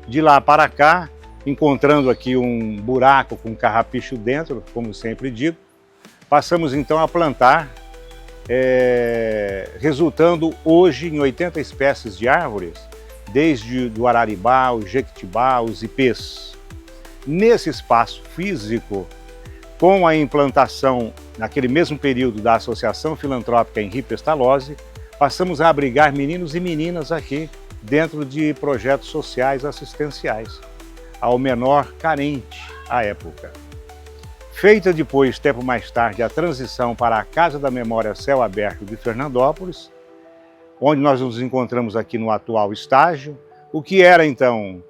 De lá para cá, encontrando aqui um buraco com carrapicho dentro, como sempre digo, passamos então a plantar, resultando hoje em 80 espécies de árvores, desde o araribá, o jequitibá, os ipês. Nesse espaço físico, com a implantação, naquele mesmo período, da Associação Filantrópica Henri Pestalozzi, passamos a abrigar meninos e meninas aqui dentro de projetos sociais assistenciais, ao menor carente à época. Feita depois, tempo mais tarde, a transição para a Casa da Memória Céu Aberto de Fernandópolis, onde nós nos encontramos aqui no atual estágio, o que era então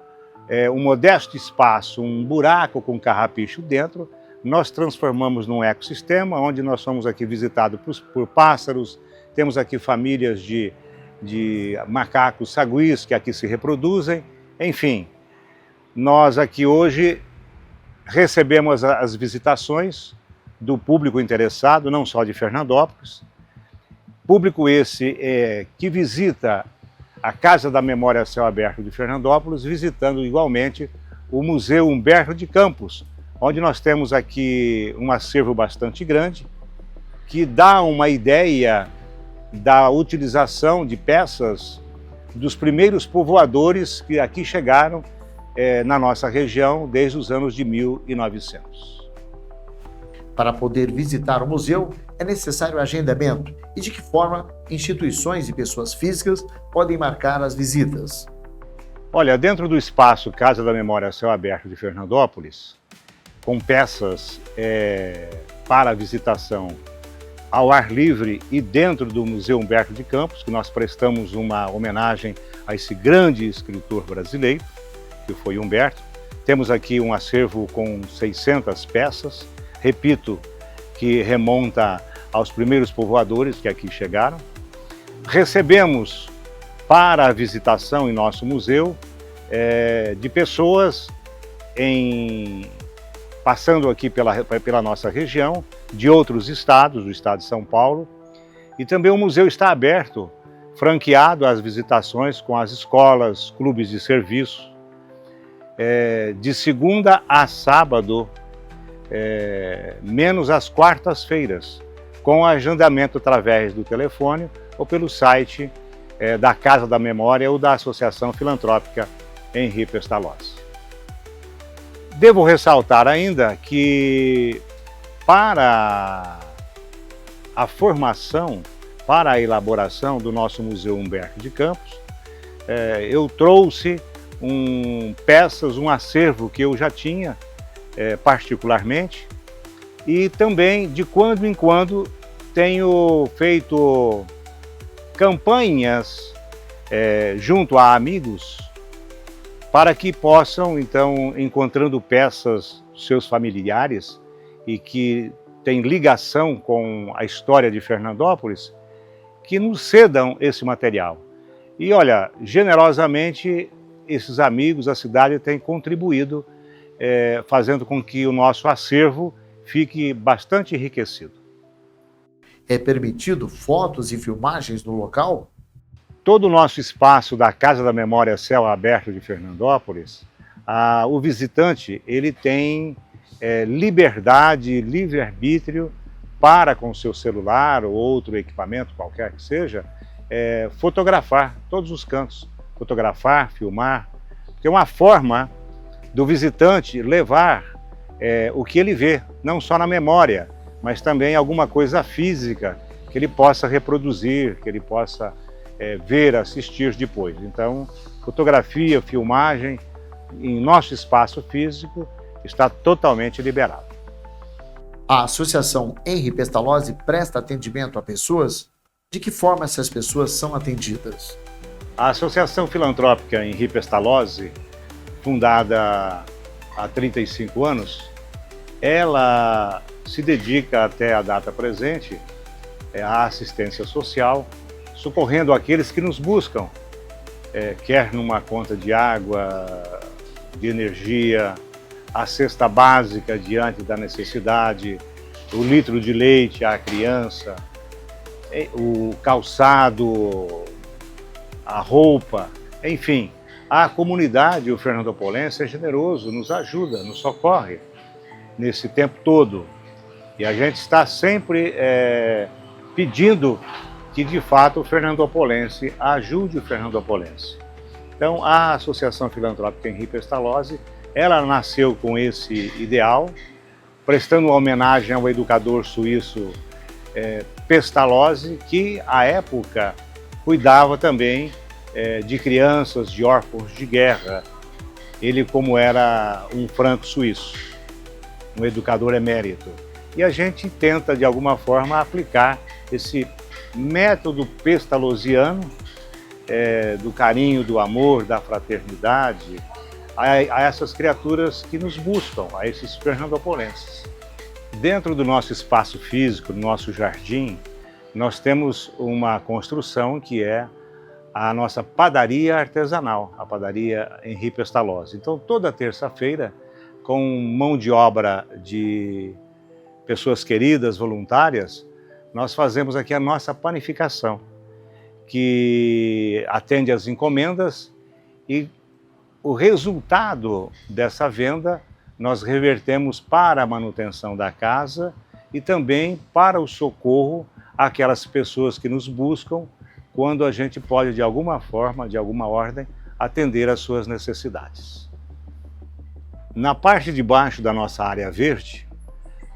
um modesto espaço, um buraco com carrapicho dentro, nós transformamos num ecossistema, onde nós somos aqui visitados por pássaros, temos aqui famílias de macacos saguis que aqui se reproduzem, enfim. Nós aqui hoje recebemos as visitações do público interessado, não só de Fernandópolis, público esse que visita a Casa da Memória Céu Aberto de Fernandópolis, visitando igualmente o Museu Humberto de Campos, onde nós temos aqui um acervo bastante grande, que dá uma ideia da utilização de peças dos primeiros povoadores que aqui chegaram na nossa região desde os anos de 1900. Para poder visitar o museu, é necessário agendamento e de que forma instituições e pessoas físicas podem marcar as visitas. Olha, dentro do espaço Casa da Memória Céu Aberto de Fernandópolis, com peças para visitação ao ar livre e dentro do Museu Humberto de Campos, que nós prestamos uma homenagem a esse grande escritor brasileiro, que foi Humberto. Temos aqui um acervo com 600 peças, repito, que remonta aos primeiros povoadores que aqui chegaram. Recebemos para a visitação em nosso museu de pessoas passando aqui pela nossa região, de outros estados, do estado de São Paulo, e também o museu está aberto, franqueado às visitações com as escolas, clubes de serviço, de segunda a sábado, menos às quartas-feiras, com agendamento através do telefone ou pelo site da Casa da Memória ou da Associação Filantrópica Henri Pestalozzi. Devo ressaltar ainda que para a formação, para a elaboração do nosso Museu Humberto de Campos, eu trouxe peças, um acervo que eu já tinha particularmente, e também de quando em quando tenho feito campanhas junto a amigos para que possam, então, encontrando peças dos seus familiares e que têm ligação com a história de Fernandópolis, que nos cedam esse material. E olha, generosamente, esses amigos, a cidade tem contribuído, fazendo com que o nosso acervo fique bastante enriquecido. É permitido fotos e filmagens no local? Todo o nosso espaço da Casa da Memória Céu Aberto de Fernandópolis, o visitante ele tem liberdade, livre-arbítrio para, com seu celular ou outro equipamento, qualquer que seja, fotografar todos os cantos. Fotografar, filmar, porque é uma forma do visitante levar o que ele vê, não só na memória, mas também alguma coisa física que ele possa reproduzir, que ele possa ver, assistir depois. Então, fotografia, filmagem, em nosso espaço físico, está totalmente liberado. A Associação Henri Pestalozzi presta atendimento a pessoas? De que forma essas pessoas são atendidas? A Associação Filantrópica Henri Pestalozzi, fundada há 35 anos, ela se dedica até a data presente à assistência social, socorrendo aqueles que nos buscam, quer numa conta de água, de energia, a cesta básica diante da necessidade, o litro de leite à criança, o calçado, a roupa, enfim. A comunidade, o fernandopolense, é generoso, nos ajuda, nos socorre nesse tempo todo. E a gente está sempre pedindo que, de fato, o fernandopolense ajude o fernandopolense. Então, a Associação Filantrópica Henri Pestalozzi, ela nasceu com esse ideal, prestando homenagem ao educador suíço Pestalozzi, que, à época, cuidava também de crianças, de órfãos de guerra. Ele, como era um franco-suíço, um educador emérito. E a gente tenta, de alguma forma, aplicar esse método pestalozziano, do carinho, do amor, da fraternidade, a essas criaturas que nos buscam, a esses fernandopolenses. Dentro do nosso espaço físico, no nosso jardim, nós temos uma construção que é a nossa padaria artesanal, a padaria Henri Pestalozzi. Então, toda terça-feira, com mão de obra de pessoas queridas, voluntárias, nós fazemos aqui a nossa panificação, que atende às encomendas, e o resultado dessa venda nós revertemos para a manutenção da casa e também para o socorro àquelas pessoas que nos buscam quando a gente pode, de alguma forma, de alguma ordem, atender às suas necessidades. Na parte de baixo da nossa área verde,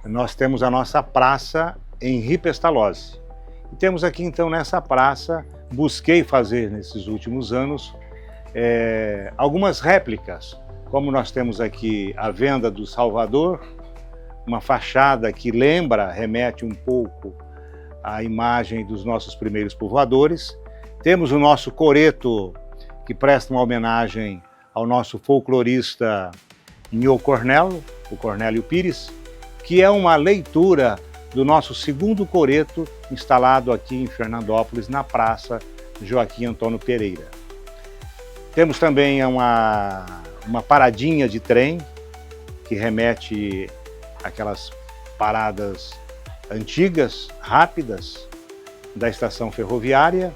nós temos a nossa praça Henri Pestalozzi. E temos aqui, então, nessa praça, busquei fazer nesses últimos anos algumas réplicas, como nós temos aqui a venda do Salvador, uma fachada que remete um pouco à imagem dos nossos primeiros povoadores. Temos o nosso coreto, que presta uma homenagem ao nosso folclorista Nho Cornélio, o Cornélio Pires, que é uma leitura do nosso segundo coreto instalado aqui em Fernandópolis, na Praça Joaquim Antônio Pereira. Temos também uma paradinha de trem, que remete àquelas paradas antigas, rápidas, da estação ferroviária,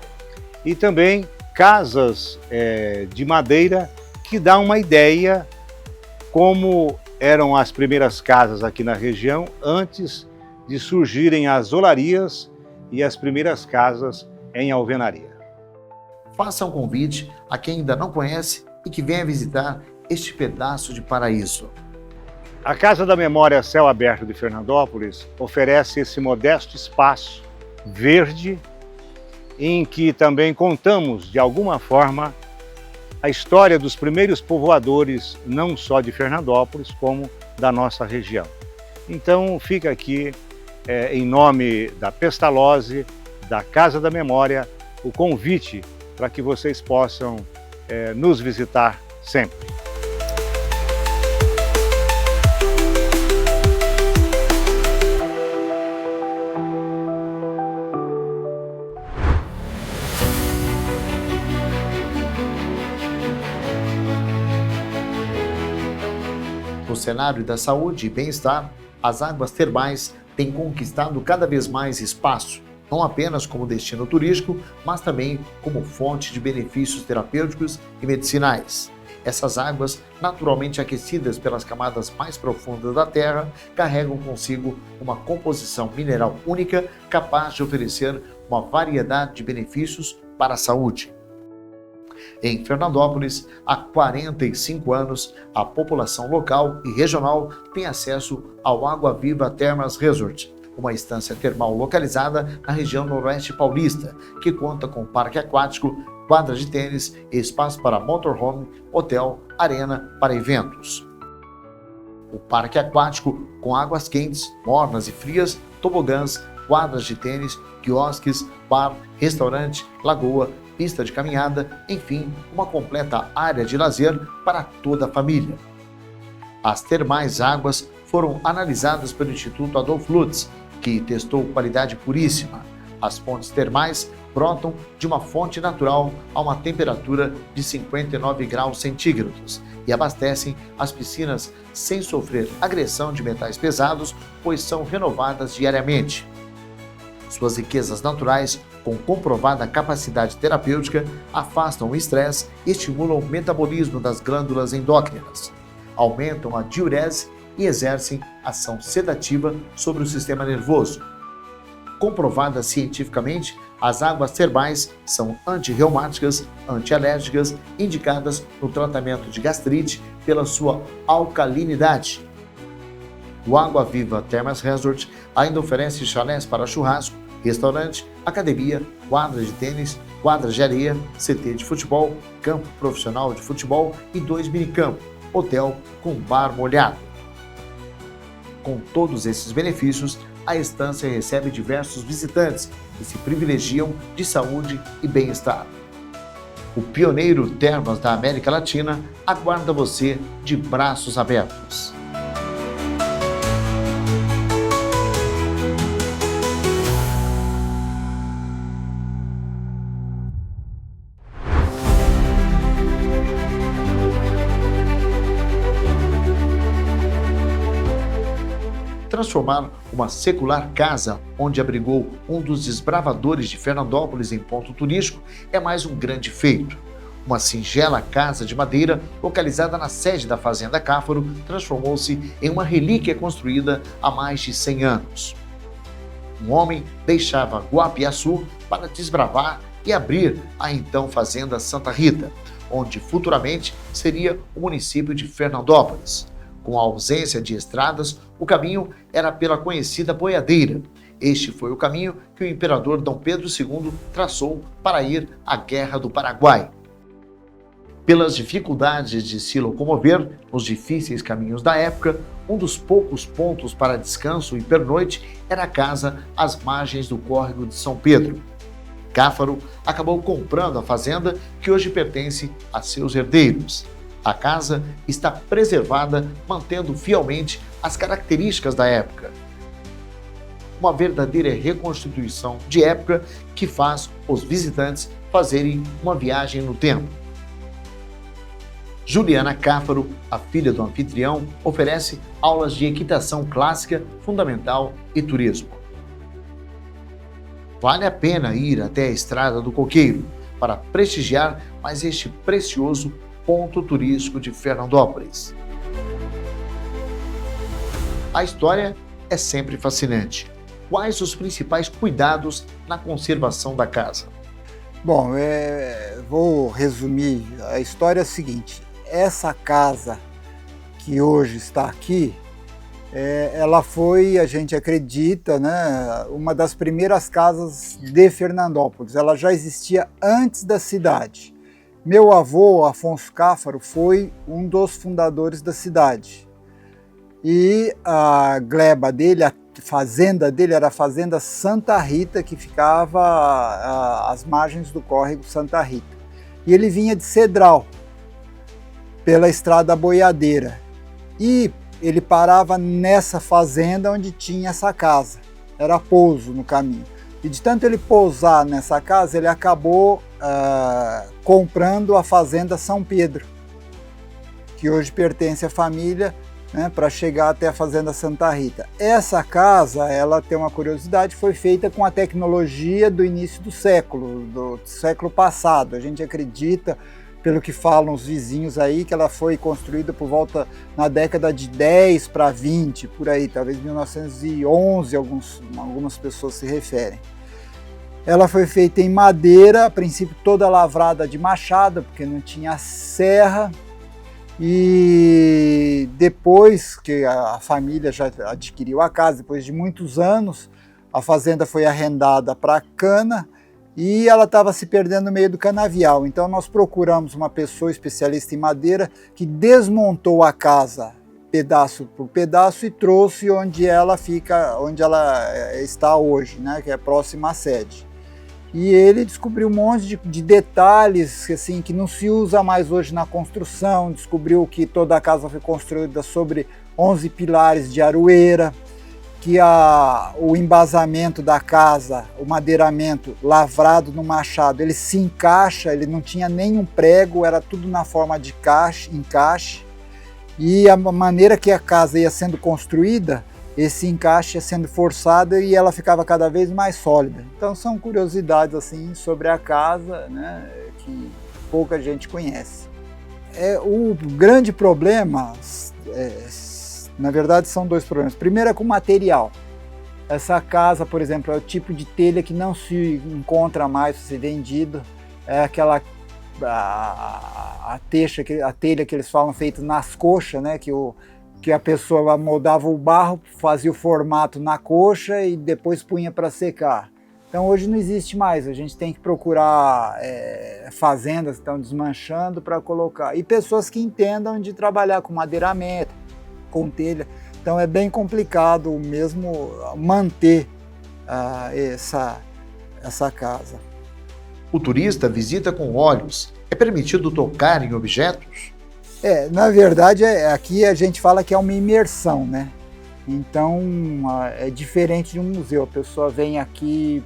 e também casas de madeira que dá uma ideia como eram as primeiras casas aqui na região antes de surgirem as olarias e as primeiras casas em alvenaria. Faça um convite a quem ainda não conhece e que venha visitar este pedaço de paraíso. A Casa da Memória Céu Aberto de Fernandópolis oferece esse modesto espaço verde em que também contamos, de alguma forma, a história dos primeiros povoadores, não só de Fernandópolis, como da nossa região. Então fica aqui, em nome da Pestalozzi, da Casa da Memória, o convite para que vocês possam nos visitar sempre. No cenário da saúde e bem-estar, as águas termais têm conquistado cada vez mais espaço, não apenas como destino turístico, mas também como fonte de benefícios terapêuticos e medicinais. Essas águas, naturalmente aquecidas pelas camadas mais profundas da Terra, carregam consigo uma composição mineral única capaz de oferecer uma variedade de benefícios para a saúde. Em Fernandópolis, há 45 anos, a população local e regional tem acesso ao Água Viva Termas Resort, uma estância termal localizada na região noroeste paulista, que conta com parque aquático, quadra de tênis, espaço para motorhome, hotel, arena para eventos. O parque aquático, com águas quentes, mornas e frias, tobogãs, quadras de tênis, quiosques, bar, restaurante, lagoa, pista de caminhada, enfim, uma completa área de lazer para toda a família. As termais águas foram analisadas pelo Instituto Adolph Lutz, que testou qualidade puríssima. As fontes termais brotam de uma fonte natural a uma temperatura de 59 graus centígrados e abastecem as piscinas sem sofrer agressão de metais pesados, pois são renovadas diariamente. Suas riquezas naturais, com comprovada capacidade terapêutica, afastam o estresse e estimulam o metabolismo das glândulas endócrinas, aumentam a diurese e exercem ação sedativa sobre o sistema nervoso. Comprovadas cientificamente, as águas termais são antirreumáticas, antialérgicas, indicadas no tratamento de gastrite pela sua alcalinidade. O Água Viva Termas Resort ainda oferece chalés para churrasco, restaurante, academia, quadra de tênis, quadra de areia, CT de futebol, campo profissional de futebol e 2 minicampos, hotel com bar molhado. Com todos esses benefícios, a estância recebe diversos visitantes que se privilegiam de saúde e bem-estar. O pioneiro Termas da América Latina aguarda você de braços abertos. Transformar uma secular casa onde abrigou um dos desbravadores de Fernandópolis em ponto turístico é mais um grande feito. Uma singela casa de madeira localizada na sede da Fazenda Cáfaro transformou-se em uma relíquia construída há mais de 100 anos. Um homem deixava Guapiaçu para desbravar e abrir a então Fazenda Santa Rita, onde futuramente seria o município de Fernandópolis. Com a ausência de estradas, o caminho era pela conhecida boiadeira. Este foi o caminho que o imperador Dom Pedro II traçou para ir à Guerra do Paraguai. Pelas dificuldades de se locomover nos difíceis caminhos da época, um dos poucos pontos para descanso e pernoite era a casa às margens do córrego de São Pedro. Cáfaro acabou comprando a fazenda, que hoje pertence a seus herdeiros. A casa está preservada, mantendo fielmente as características da época. Uma verdadeira reconstituição de época que faz os visitantes fazerem uma viagem no tempo. Juliana Cáfaro, a filha do anfitrião, oferece aulas de equitação clássica, fundamental e turismo. Vale a pena ir até a Estrada do Coqueiro para prestigiar mais este precioso ponto turístico de Fernandópolis. A história é sempre fascinante. Quais os principais cuidados na conservação da casa? Bom, vou resumir. A história é a seguinte: essa casa que hoje está aqui, ela foi, a gente acredita, né, uma das primeiras casas de Fernandópolis. Ela já existia antes da cidade. Meu avô, Afonso Cáfaro, foi um dos fundadores da cidade. E a gleba dele, a fazenda dele era a Fazenda Santa Rita, que ficava às margens do córrego Santa Rita. E ele vinha de Cedral, pela estrada boiadeira. E ele parava nessa fazenda onde tinha essa casa. Era pouso no caminho. E de tanto ele pousar nessa casa, ele acabou comprando a Fazenda São Pedro, que hoje pertence à família, né, para chegar até a Fazenda Santa Rita. Essa casa, ela tem uma curiosidade, foi feita com a tecnologia do início do século passado. A gente acredita, pelo que falam os vizinhos aí, que ela foi construída por volta na década de 10 para 20, por aí, talvez 1911, algumas pessoas se referem. Ela foi feita em madeira, a princípio toda lavrada de machado, porque não tinha serra. E depois que a família já adquiriu a casa, depois de muitos anos, a fazenda foi arrendada para cana e ela estava se perdendo no meio do canavial. Então nós procuramos uma pessoa especialista em madeira que desmontou a casa pedaço por pedaço e trouxe onde ela está hoje, né, que é próxima à sede. E ele descobriu um monte de detalhes assim, que não se usa mais hoje na construção. Descobriu que toda a casa foi construída sobre 11 pilares de aroeira, que o embasamento da casa, o madeiramento lavrado no machado, ele se encaixa, ele não tinha nenhum prego, era tudo na forma de encaixe. E a maneira que a casa ia sendo construída, esse encaixe ia sendo forçado e ela ficava cada vez mais sólida. Então são curiosidades assim sobre a casa, né, que pouca gente conhece. O grande problema, na verdade são dois problemas. Primeiro é com o material. Essa casa, por exemplo, é o tipo de telha que não se encontra mais para ser vendido. É aquela a telha que eles falam feita nas coxas, né, que a pessoa moldava o barro, fazia o formato na coxa e depois punha para secar. Então hoje não existe mais, a gente tem que procurar fazendas que estão desmanchando para colocar. E pessoas que entendam de trabalhar com madeiramento, com telha. Então é bem complicado mesmo manter essa casa. O turista visita com olhos. É permitido tocar em objetos? Na verdade, aqui a gente fala que é uma imersão, né? Então, é diferente de um museu. A pessoa vem aqui,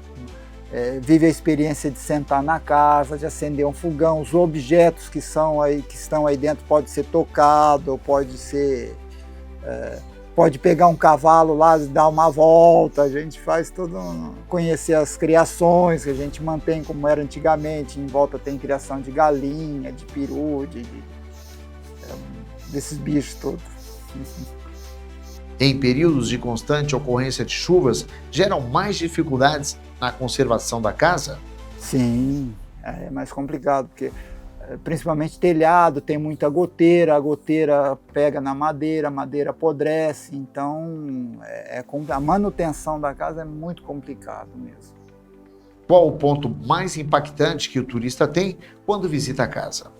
vive a experiência de sentar na casa, de acender um fogão. Os objetos que estão aí dentro pode ser tocado, pode pegar um cavalo lá e dar uma volta. A gente faz conhecer as criações que a gente mantém como era antigamente. Em volta tem criação de galinha, de peru, desses bichos todos. Em períodos de constante ocorrência de chuvas, geram mais dificuldades na conservação da casa? Sim, é mais complicado, porque principalmente telhado, tem muita goteira, a goteira pega na madeira, a madeira apodrece, então a manutenção da casa é muito complicado mesmo. Qual o ponto mais impactante que o turista tem quando visita a casa?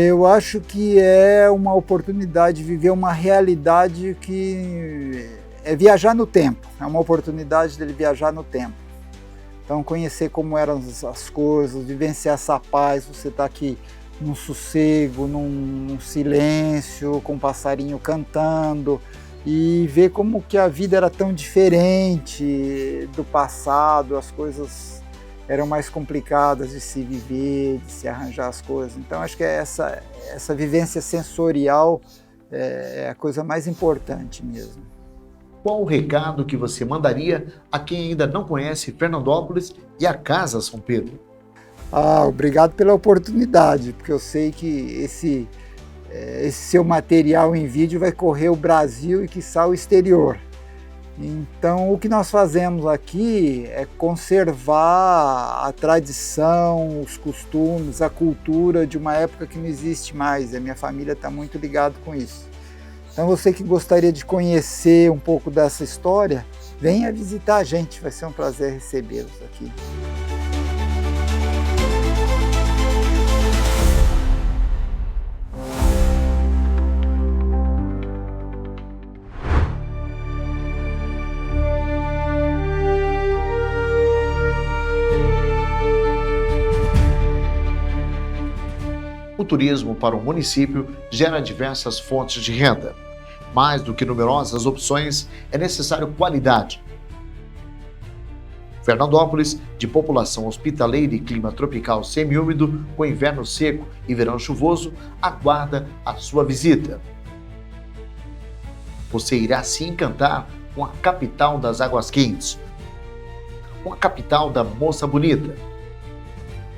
Eu acho que é uma oportunidade de viver uma realidade que é viajar no tempo, é uma oportunidade dele viajar no tempo. Então conhecer como eram as coisas, vivenciar essa paz, você está aqui num sossego, num silêncio, com um passarinho cantando e ver como que a vida era tão diferente do passado, as coisas eram mais complicadas de se viver, de se arranjar as coisas. Então acho que essa vivência sensorial é a coisa mais importante mesmo. Qual o recado que você mandaria a quem ainda não conhece Fernandópolis e a Casa São Pedro? Obrigado pela oportunidade, porque eu sei que esse seu material em vídeo vai correr o Brasil e quiçá o exterior. Então o que nós fazemos aqui é conservar a tradição, os costumes, a cultura de uma época que não existe mais. A minha família está muito ligada com isso. Então você que gostaria de conhecer um pouco dessa história, venha visitar a gente, vai ser um prazer recebê-los aqui. O turismo para o município gera diversas fontes de renda. Mais do que numerosas opções, é necessário qualidade. Fernandópolis, de população hospitaleira e clima tropical semiúmido, com inverno seco e verão chuvoso, aguarda a sua visita. Você irá se encantar com a capital das águas quentes, com a capital da moça bonita,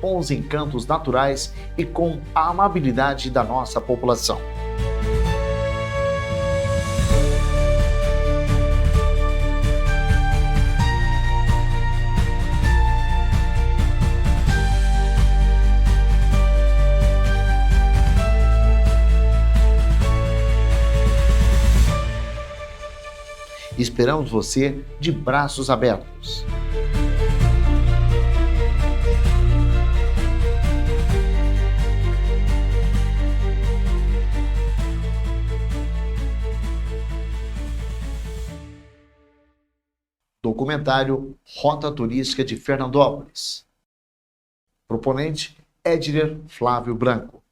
com os encantos naturais e com a amabilidade da nossa população. Esperamos você de braços abertos. Documentário Rota Turística de Fernandópolis. Proponente Edner Flávio Branco.